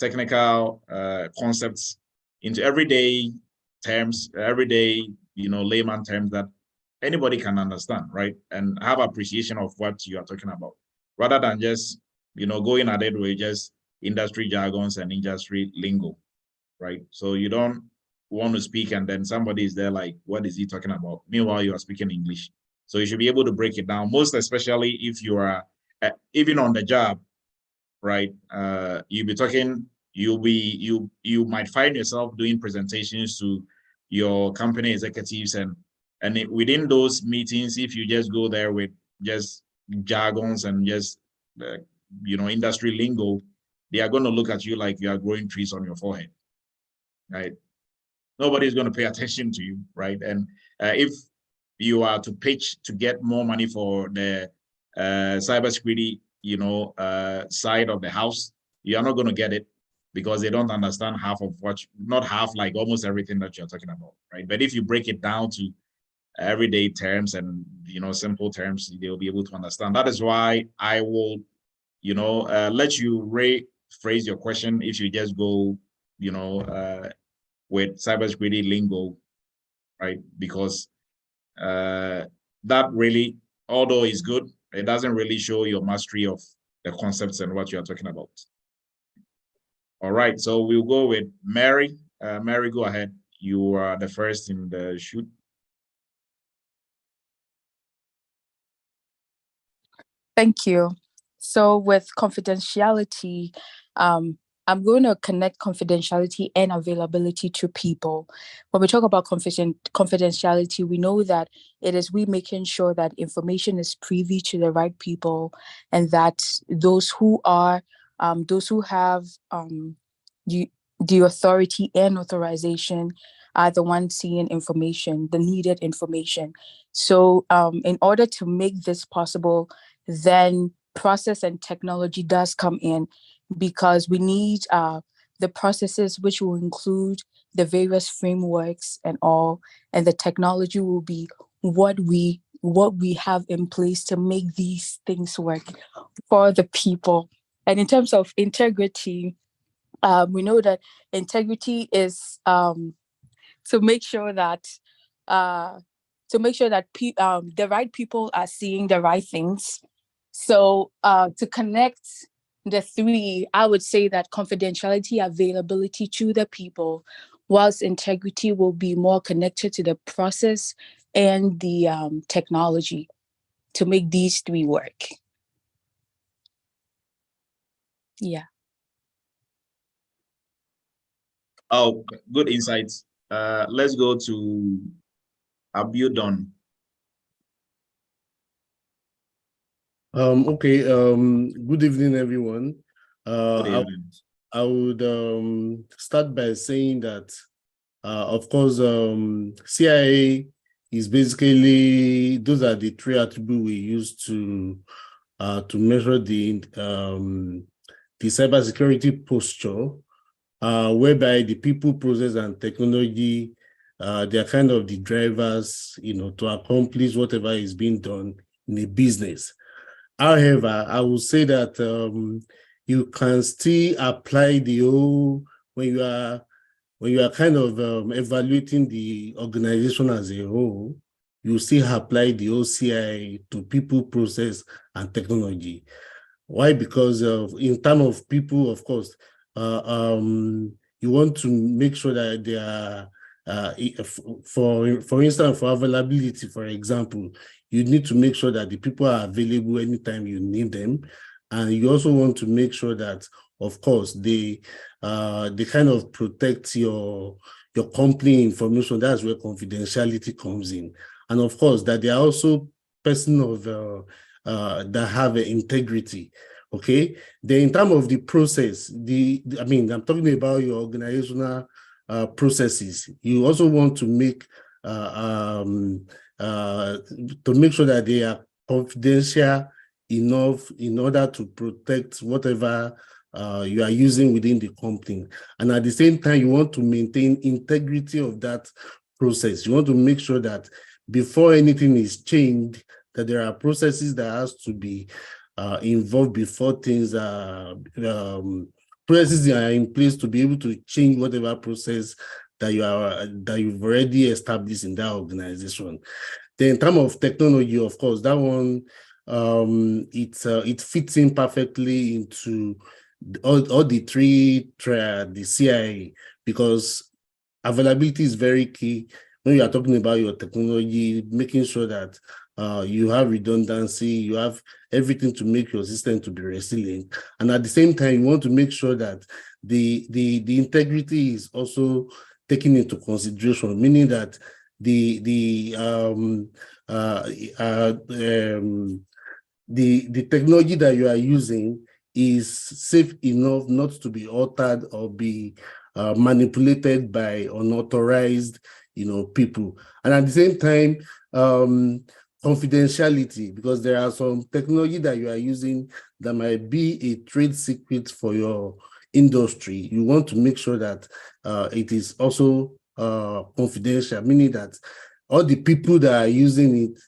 technical concepts into everyday terms, everyday, layman terms that anybody can understand, right? And have appreciation of what you are talking about, rather than just, going at it with just industry jargons and industry lingo, right? So you don't want to speak and then somebody is there like, what is he talking about? Meanwhile, you are speaking English. So you should be able to break it down, most especially if you are even on the job, right? You'll be talking, you might find yourself doing presentations to your company executives, and within those meetings, if you just go there with just jargons and just industry lingo, they are going to look at you like you are growing trees on your forehead, right? Nobody's going to pay attention to you, right? And if you are to pitch to get more money for the cybersecurity, side of the house, you are not going to get it because they don't understand half of not half, like almost everything that you're talking about, right? But if you break it down to everyday terms and, simple terms, they'll be able to understand. That is why I will, let you rephrase your question if you just go, with cybersecurity lingo, right? Because that really, although is good, it doesn't really show your mastery of the concepts and what you are talking about. All right, so we'll go with Mary. Mary, go ahead. You are the first in the shoot. Thank you. So with confidentiality, I'm going to connect confidentiality and availability to people. When we talk about confidentiality, we know that it is we making sure that information is privy to the right people, and that those who have the authority and authorization are the ones seeing information, the needed information. So in order to make this possible, then process and technology does come in, because we need the processes, which will include the various frameworks and all, and the technology will be what we have in place to make these things work for the people. And in terms of integrity, we know that integrity is to make sure that the right people are seeing the right things. So to connect the three, I would say that confidentiality, availability to the people, whilst integrity will be more connected to the process and the technology to make these three work. Yeah. Oh, good insights. Let's go to Abiodun. Okay. Good evening, everyone. Good evening. I would start by saying that, of course, CIA is basically, those are the three attributes we use to measure the cybersecurity posture, whereby the people, process, and technology, they are kind of the drivers, to accomplish whatever is being done in a business. However, I will say that you can still apply the whole, when you are kind of evaluating the organization as a whole, you still apply the OCI to people, process, and technology. Why? Because in terms of people, of course, you want to make sure that they are, for instance, for availability, for example, you need to make sure that the people are available anytime you need them. And you also want to make sure that, of course, they kind of protect your company information. That's where confidentiality comes in. And of course, that they are also persons that have integrity. Okay. Then in terms of the process, I'm talking about your organizational processes. You also want to make sure that they are confidential enough in order to protect whatever you are using within the company. And at the same time, you want to maintain integrity of that process. You want to make sure that before anything is changed, that there are processes that has to be involved before things are processes are in place to be able to change whatever process that you've already established in that organization. Then in terms of technology, of course, that one it fits in perfectly into all the three the CIA, because availability is very key when you are talking about your technology, making sure that you have redundancy, you have everything to make your system to be resilient. And at the same time, you want to make sure that the integrity is also taken into consideration, meaning that the technology that you are using is safe enough not to be altered or be manipulated by unauthorized, people. And at the same time, confidentiality, because there are some technology that you are using that might be a trade secret for your industry. You want to make sure that it is also confidential, meaning that all the people that are using it,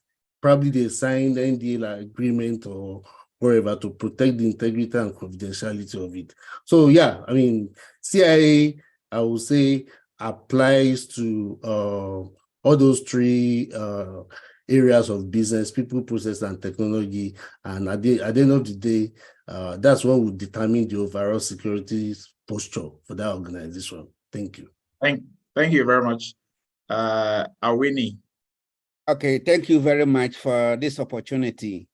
probably they signed NDA agreement or whatever to protect the integrity and confidentiality of it. So yeah, CIA, I would say, applies to all those three areas of business, people, process, and technology. And at the end of the day, that's what will determine the overall security posture for that organization. Thank you. Thank you very much. Awini. Okay, thank you very much for this opportunity.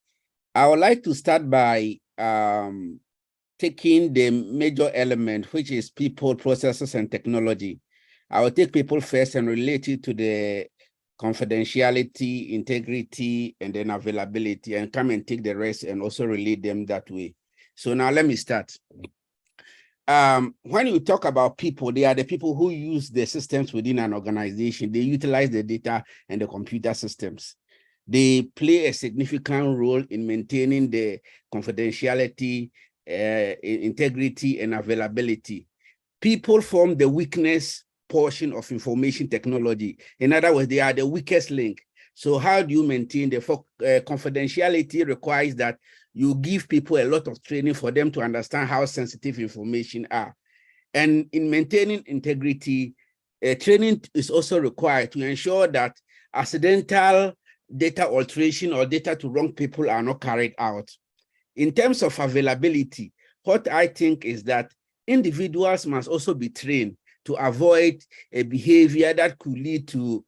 I would like to start by taking the major element, which is people, processes, and technology. I will take people first and relate it to the confidentiality, integrity, and then availability, and come and take the rest and also relate them that way. So now let me start. When you talk about people, they are the people who use the systems within an organization. They utilize the data and the computer systems. They play a significant role in maintaining the confidentiality, integrity, and availability. People form the weakness portion of information technology. In other words, they are the weakest link. So how do you maintain the confidentiality? Requires that you give people a lot of training for them to understand how sensitive information are. And in maintaining integrity, training is also required to ensure that accidental data alteration or data to wrong people are not carried out. In terms of availability, what I think is that individuals must also be trained to avoid a behavior that could lead to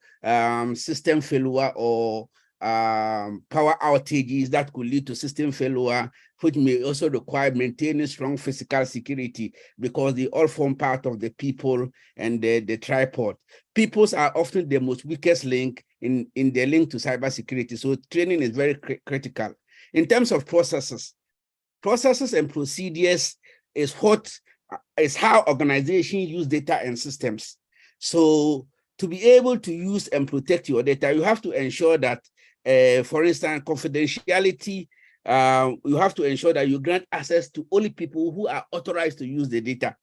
system failure or power outages that could lead to system failure, which may also require maintaining strong physical security because they all form part of the people and the tripod. Peoples are often the most weakest link in the link to cybersecurity. So training is very critical. In terms of processes and procedures is how organizations use data and systems. So to be able to use and protect your data, you have to ensure that, for instance, confidentiality, you have to ensure that you grant access to only people who are authorized to use the data.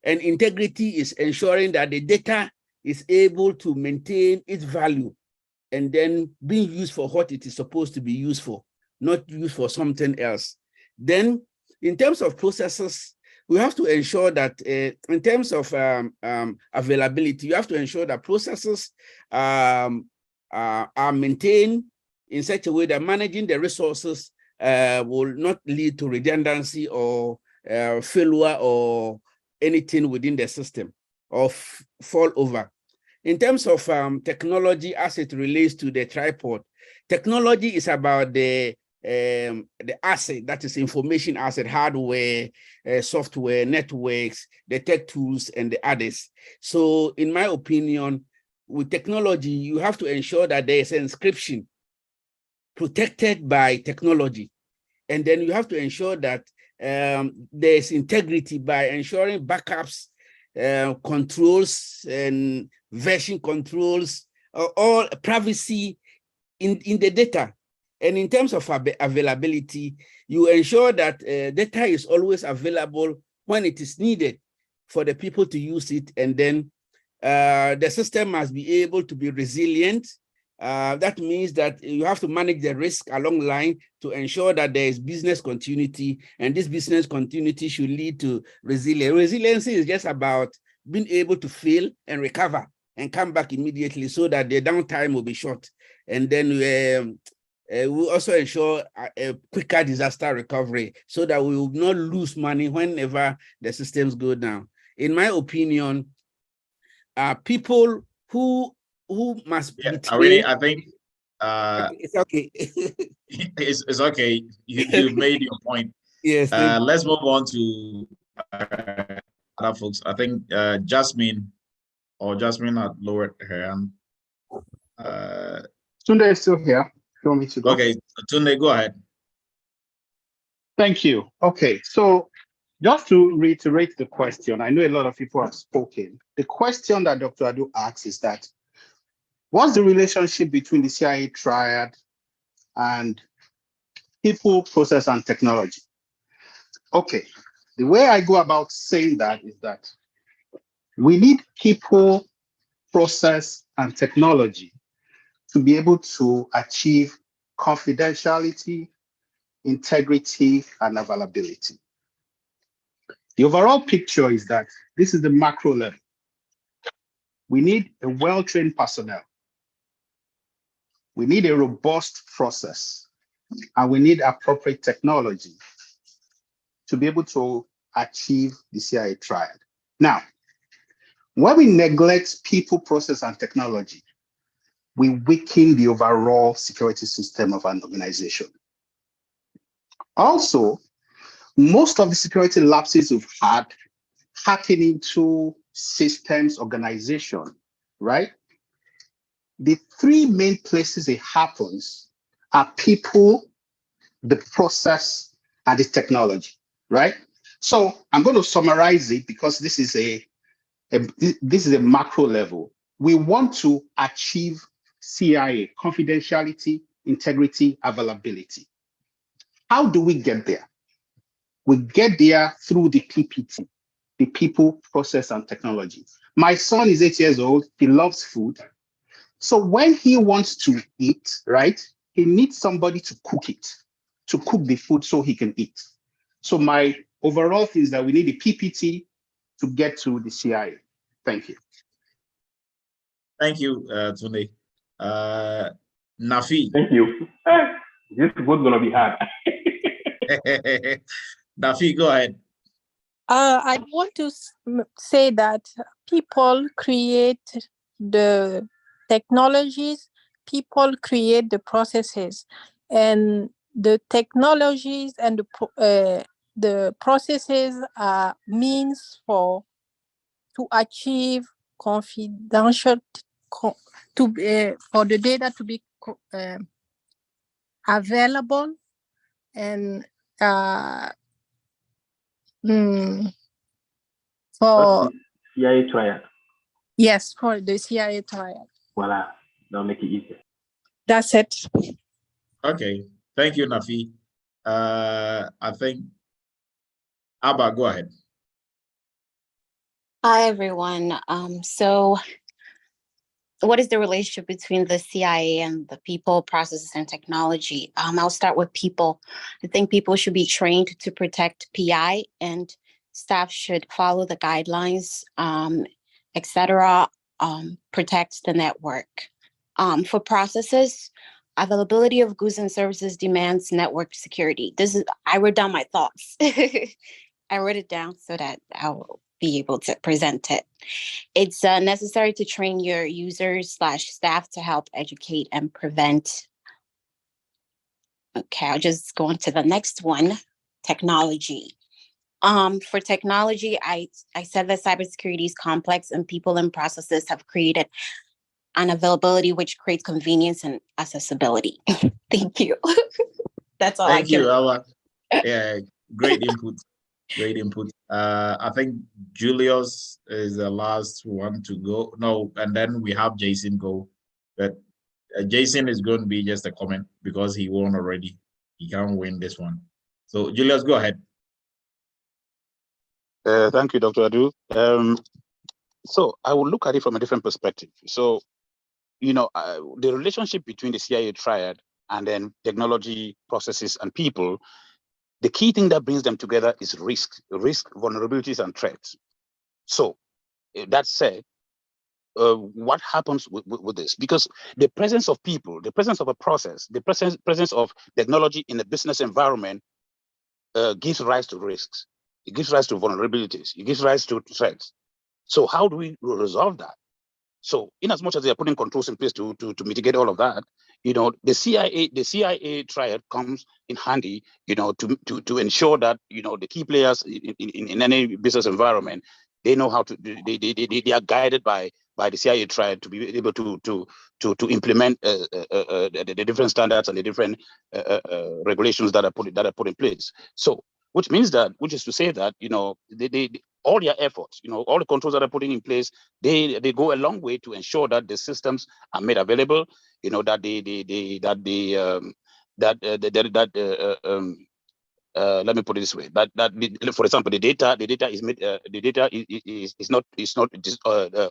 And integrity is ensuring that the data is able to maintain its value and then being used for what it is supposed to be used for, not used for something else. Then, in terms of processes, we have to ensure that in terms of availability, you have to ensure that processes are maintained in such a way that managing the resources will not lead to redundancy or failure or anything within the system or fall over. In terms of technology as it relates to the tripod, technology is about the asset, that is information asset, hardware, software, networks, the tech tools, and the others. So in my opinion, with technology, you have to ensure that there is an encryption protected by technology. And then you have to ensure that there is integrity by ensuring backups, controls, and version controls, all privacy in the data. And in terms of availability, you ensure that data is always available when it is needed for the people to use it. And then the system must be able to be resilient. That means that you have to manage the risk along the line to ensure that there is business continuity, and this business continuity should lead to resilience. Resiliency is just about being able to fail and recover and come back immediately so that the downtime will be short. And then we also ensure a quicker disaster recovery so that we will not lose money whenever the systems go down. In my opinion, people who must be trained. I think it's okay. it's okay. You've made your point. Yes. Let's move on to other folks. I think Jasmine had lowered her hand. Tunde is still here. If you want me to go? Okay, Tunde, go ahead. Thank you. Okay, so just to reiterate the question, I know a lot of people have spoken. The question that Dr. Adu asks is that, what's the relationship between the CIA triad and people, process, and technology? Okay, the way I go about saying that is that we need people, process, and technology to be able to achieve confidentiality, integrity, and availability. The overall picture is that this is the macro level. We need a well-trained personnel. we need a robust process, and we need appropriate technology to be able to achieve the CIA triad. Now, when we neglect people, process, and technology, we weaken the overall security system of an organization. Also, most of the security lapses we've had happen into systems organization, right? The three main places it happens are people, the process, and the technology, right? So I'm going to summarize it because this is a macro level. We want to achieve CIA, confidentiality, integrity, availability. How do we get there? We get there through the PPT, the people, process, and technology. My son is 8 years old. He loves food. So when he wants to eat, right, he needs somebody to cook it, to cook the food so he can eat. So my overall thing is that we need a PPT to get to the CIA. Thank you. Thank you, Tunde. Nafi. Thank you. This is going to be hard. Nafi, go ahead. I want to say that people create the technologies, people create the processes, and the technologies and the processes are means to achieve confidential for the data to be available and for CIA triad. Yes, for the CIA triad. Voila, that'll make it easier. That's it. Okay, thank you, Nafi. I think Abba, go ahead. Hi, everyone. So what is the relationship between the CIA and the people, processes, and technology? I'll start with people. I think people should be trained to protect PI, and staff should follow the guidelines, etc. Protect the network. For processes, availability of goods and services demands network security. I wrote down my thoughts. I wrote it down so that I will be able to present it. It's necessary to train your users/staff to help educate and prevent. Okay, I'll just go on to the next one, technology. For technology, I said that cybersecurity is complex and people and processes have created an availability which creates convenience and accessibility. Thank you. That's all. Thank you, Awa. Yeah, great input. Great input. I think Julius is the last one to go. No, and then we have Jason go. But Jason is going to be just a comment because he won already. He can't win this one. So Julius, go ahead. Thank you, Dr. Adu. So I will look at it from a different perspective. So, the relationship between the CIA triad and then technology, processes, and people, the key thing that brings them together is risk, vulnerabilities, and threats. So that said, what happens with this? Because the presence of people, the presence of a process, the presence of technology in a business environment gives rise to risks. It gives rise to vulnerabilities. It gives rise to threats. So how do we resolve that? So in as much as they are putting controls in place to mitigate all of that, the CIA triad comes in handy, to ensure that, the key players in any business environment, they know how to, they are guided by the CIA triad to be able to implement the different standards and the different regulations that are put in place. So, which is to say that, all their efforts, all the controls that are putting in place, they go a long way to ensure that the systems are made available, that let me put it this way: for example, the data is made, the data is not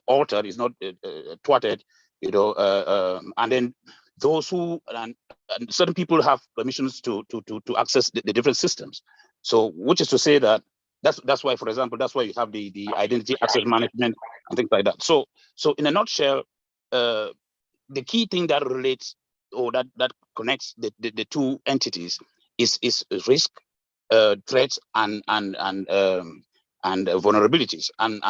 altered, is not thwarted, and then those who and certain people have permissions to access the different systems. So, which is to say that that's why, for example, that's why you have the identity access management and things like that. So in a nutshell, the key thing that relates or that connects the two entities is risk, threats, and vulnerabilities, and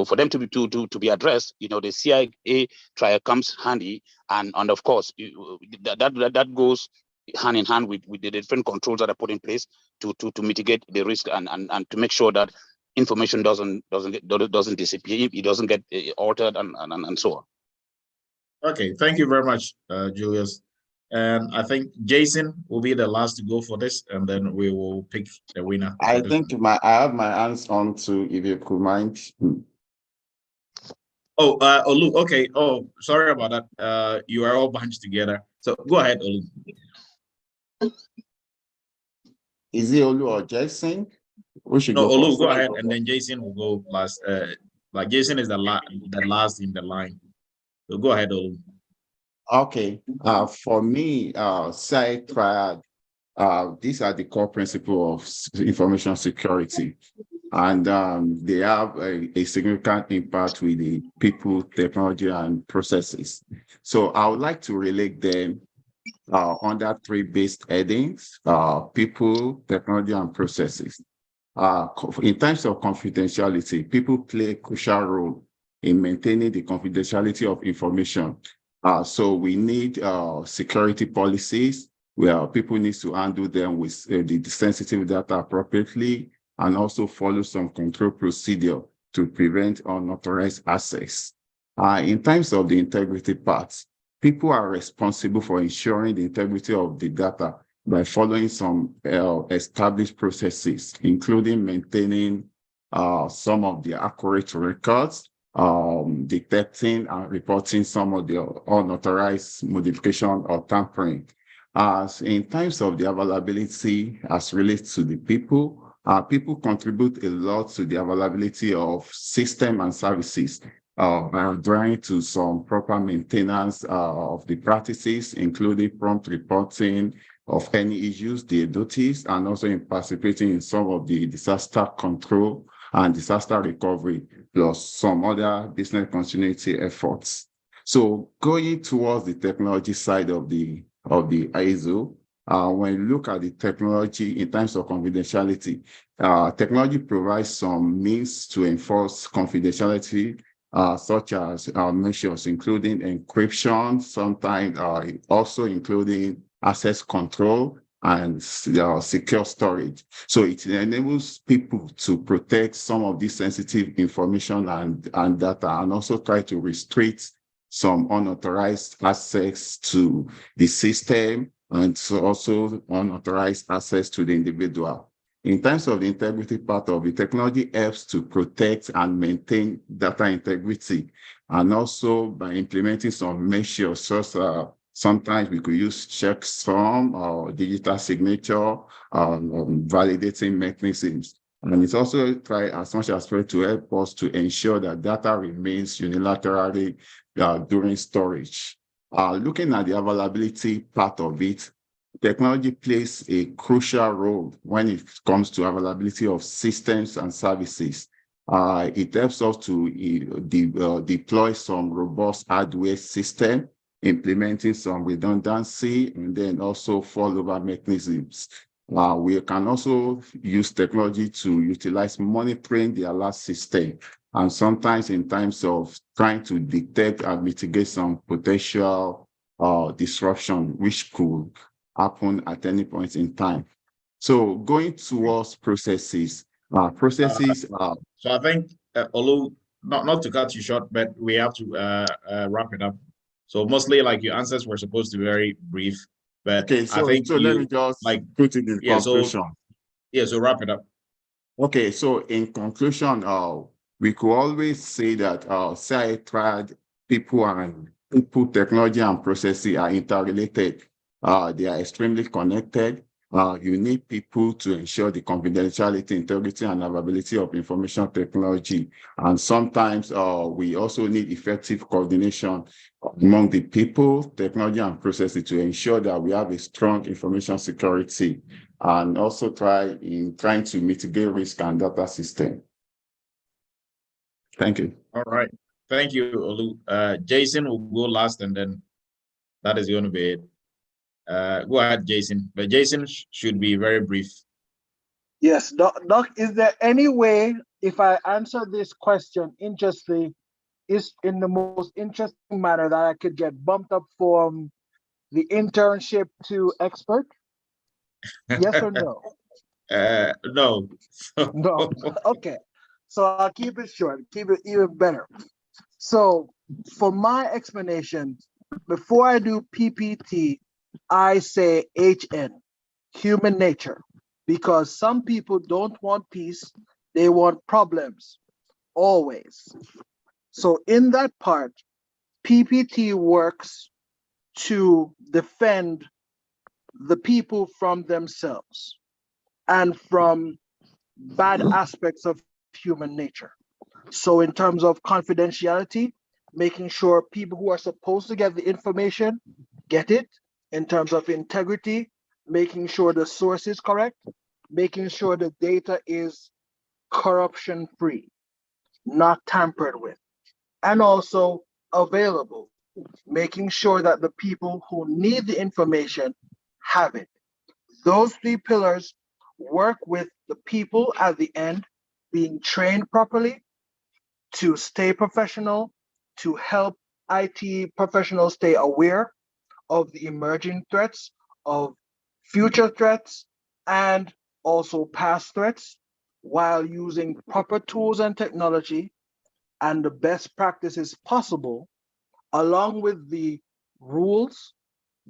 for them to be addressed, the CIA trial comes handy, and of course that goes hand in hand with the different controls that are put in place to mitigate the risk and to make sure that information doesn't disappear, it doesn't get altered, and so on. Okay, thank you very much, Julius. And I think Jason will be the last to go for this, and then we will pick the winner. I think I have my hands on to, if you could mind. Oh, Olu, okay. Oh, sorry about that. You are all bunched together. So go ahead, Olu. Is it Olu or Jason? We should No, go Olu, first. go ahead, and then Jason will go last. Like Jason is the last in the line. So go ahead, Olu. Okay. For me, site triad, these are the core principles of information security, and they have a significant impact with the people, technology, and processes. So I would like to relate them under three base headings: people, technology, and processes. In terms of confidentiality, people play a crucial role in maintaining the confidentiality of information. So we need security policies where people need to handle them with the sensitive data appropriately, and also follow some control procedure to prevent unauthorized access. In terms of the integrity part, people are responsible for ensuring the integrity of the data by following some established processes, including maintaining some of the accurate records, detecting and reporting some of the unauthorized modification or tampering. In terms of the availability as relates to the people, people contribute a lot to the availability of system and services, drawing to some proper maintenance of the practices, including prompt reporting of any issues they notice, and also in participating in some of the disaster control and disaster recovery, plus some other business continuity efforts. So going towards the technology side of the ISO, when you look at the technology in terms of confidentiality, technology provides some means to enforce confidentiality, such as measures including encryption, sometimes also including access control and secure storage. So it enables people to protect some of this sensitive information and data, and also try to restrict some unauthorized access to the system, and so also unauthorized access to the individual. In terms of the integrity part of it, technology helps to protect and maintain data integrity, and also by implementing some measures, such as sometimes we could use checksum or digital signature, validating mechanisms. And it's also try as much as possible to help us to ensure that data remains unilaterally during storage. Looking at the availability part of it, technology plays a crucial role when it comes to availability of systems and services. It helps us to deploy some robust hardware system, implementing some redundancy, and then also failover mechanisms. We can also use technology to utilize monitoring the alert system, and sometimes in terms of trying to detect and mitigate some potential disruption, which could happen at any point in time. So going towards processes, So I think, Olu, not to cut you short, but we have to wrap it up. So mostly, like, your answers were supposed to be very brief, but okay, so, I think so let me just put it in conclusion. So wrap it up. Okay, so in conclusion, we could always say that site triad people and input technology and processes are interrelated. They are extremely connected. You need people to ensure the confidentiality, integrity, and availability of information technology. And sometimes we also need effective coordination among the people, technology, and processes to ensure that we have a strong information security, and also trying to mitigate risk and data system. Thank you. All right. Thank you, Olu. Jason will go last, and then That is going to be it. Go ahead, Jason. But Jason should be very brief. Yes, Doc, is there any way, if I answer this question interestingly, is in the most interesting manner, that I could get bumped up from the internship to expert? Yes or no? No. No. Okay. So I'll keep it short, keep it even better. So for my explanation, before I do PPT, I say HN, human nature, because some people don't want peace, they want problems, always. So in that part, PPT works to defend the people from themselves and from bad aspects of human nature. So in terms of confidentiality, making sure people who are supposed to get the information get it. In terms of integrity, making sure the source is correct, making sure the data is corruption free, not tampered with, and also available, making sure that the people who need the information have it. Those three pillars work with the people at the end being trained properly to stay professional, to help IT professionals stay aware of the emerging threats, of future threats, and also past threats, while using proper tools and technology and the best practices possible, along with the rules,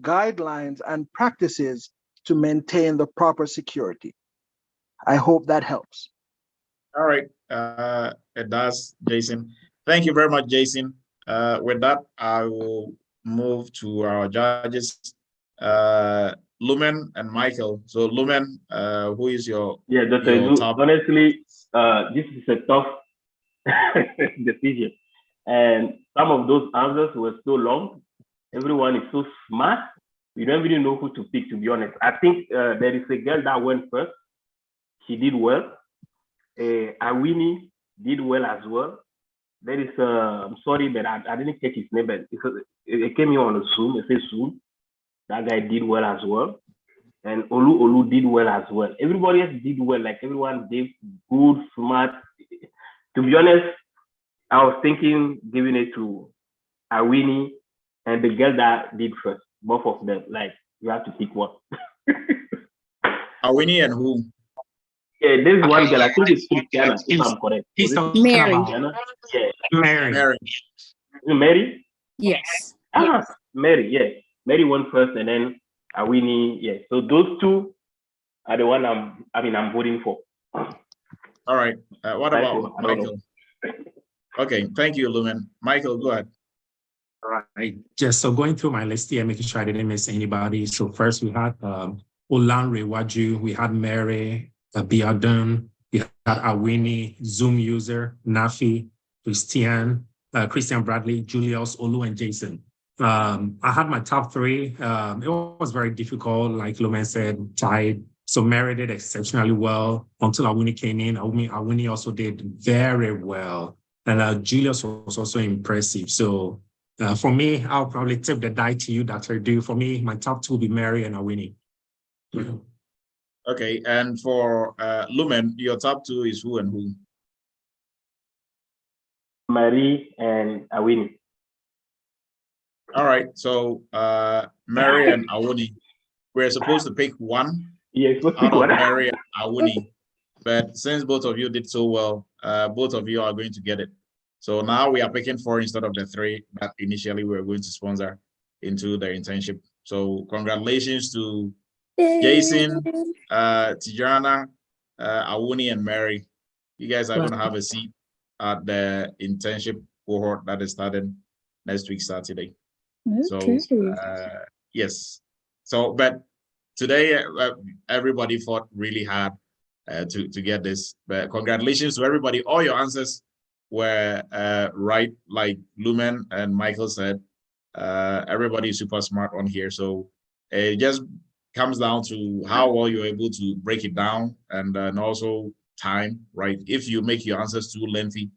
guidelines, and practices to maintain the proper security. I hope that helps. All right, it does, Jason. Thank you very much, Jason. With that, I will move to our judges, Lumen and Michael. So Lumen, who is your top? Honestly, this is a tough decision, and some of those answers were so long. Everyone is so smart. You don't really know who to pick, to be honest. I think there is a girl that went first. She did well. Awini did well as well. There is, I'm sorry, but I didn't catch his name, but it came here on a Zoom. It says Zoom. That guy did well as well. And Olu did well as well. Everybody else did well. Like everyone did good, smart. To be honest, I was thinking giving it to Awini and the girl that did first. Both of them. Like you have to pick one. Awini and who? Yeah, there's one girl. I think it's Christiana, if I'm correct. He's talking Mary. about Yeah. Mary. Mary? Yes. Mary, yeah. Mary won first and then Awini, yeah. So those two are the one I'm voting for. All right. What about Michael? Okay, thank you, Lumen. Michael, go ahead. All right. Just so going through my list here, making sure I didn't miss anybody. So first we had Olanre Waju, we had Mary, Biadun, we had Awini, Zoom user, Nafi, Christian Bradley, Julius, Olu, and Jason. I had my top three. It was very difficult, like Lumen said, tied. So Mary did exceptionally well until Awini came in. Awini also did very well. And Julius was also impressive. So for me, I'll probably tip the die to you, Dr. Du. For me, my top two will be Mary and Awini. Okay, and for Lumen, your top two is who and who? Mary and Awini. All right, so Mary and Awini, we're supposed to pick one out of Mary and Awini, but since both of you did so well, both of you are going to get it. So now we are picking 4 instead of the 3 that initially we were going to sponsor into the internship. So congratulations to Jason, Tijana, Awuni, and Mary. You guys are going to have a seat at the internship cohort that is starting next week, Saturday. Okay. So, yes. So, but today, everybody fought really hard to get this. But congratulations to everybody. All your answers were right, like Lumen and Michael said. Everybody is super smart on here. So it just comes down to how well you're able to break it down, and also time, right? If you make your answers too lengthy,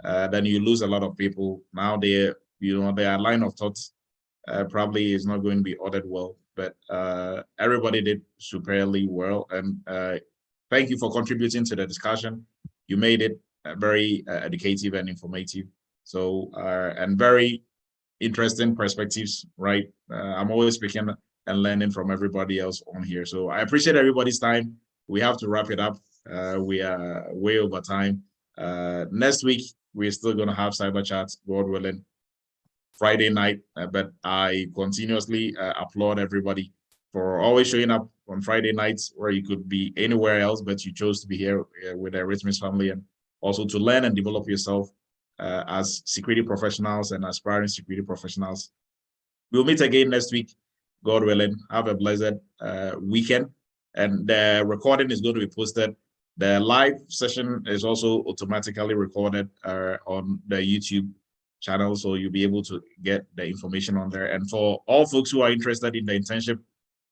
then you lose a lot of people. Now their line of thoughts probably is not going to be ordered well, but everybody did superbly well. And thank you for contributing to the discussion. You made it very educative and informative. So, and very interesting perspectives, right? I'm always speaking and learning from everybody else on here. So I appreciate everybody's time. We have to wrap it up. We are way over time. Next week, we're still going to have Cyber Chat, God willing, Friday night. But I continuously applaud everybody for always showing up on Friday nights, where you could be anywhere else, but you chose to be here with the Eretmis family, and also to learn and develop yourself as security professionals and aspiring security professionals. We'll meet again next week, God willing. Have a blessed weekend. And the recording is going to be posted. The live session is also automatically recorded on the YouTube channel, so you'll be able to get the information on there. And for all folks who are interested in the internship,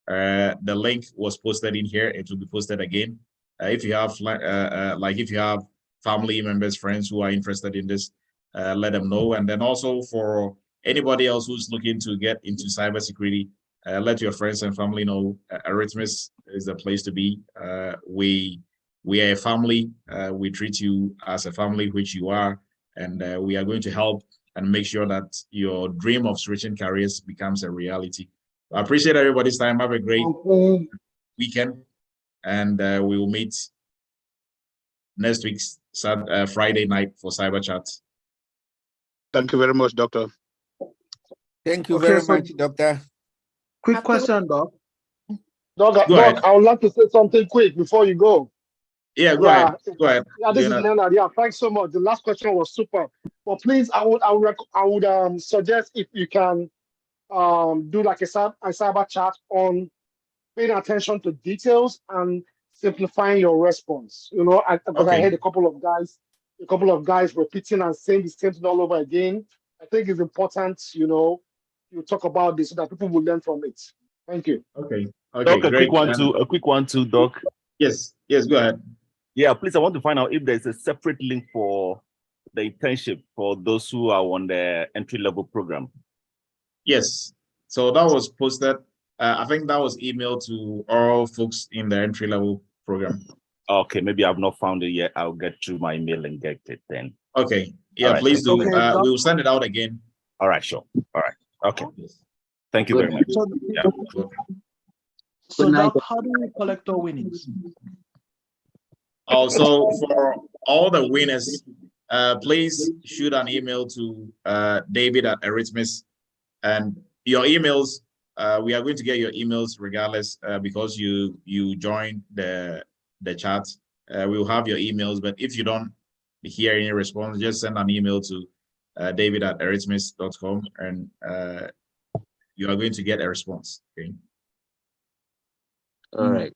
the link was posted in here. It will be posted again. If you have if you have family members, friends who are interested in this, let them know. And then also for anybody else who's looking to get into cybersecurity, let your friends and family know Eretmis is the place to be. We are a family. We treat you as a family, which you are, and we are going to help and make sure that your dream of switching careers becomes a reality. I appreciate everybody's time. Have a great weekend, and we will meet next week's Friday night for Cyber Chat. Thank you very much, Doctor. Thank you very much, Doctor. Quick question, Doc. Doc, I would like to say something quick before you go. Yeah, go ahead. Go ahead. Yeah, this is Leonard. Yeah, thanks so much. The last question was super. But please, I would suggest if you can do like a cyber chat on paying attention to details and simplifying your response. You know, because I heard a couple of guys repeating and saying the same thing all over again. I think it's important, you know, you talk about this so that people will learn from it. Thank you. Okay. Doc, a great. quick one too, Doc. Yes, go ahead. Yeah, please, I want to find out if there's a separate link for the internship for those who are on the entry-level program. Yes, so that was posted. I think that was emailed to all folks in the entry-level program. Okay, maybe I've not found it yet. I'll get through my email and get it then. Okay, yeah, right, please do. We will send it out again. All right, sure. All right, okay. Thank you very much. Yeah. So, Doc, how do we collect our winnings? Also, for all the winners, please shoot an email to David at Eretmis, and your emails. We are going to get your emails regardless because you joined the chat. We will have your emails, but if you don't hear any response, just send an email to David at eretmis.com, and you are going to get a response. Okay. All right.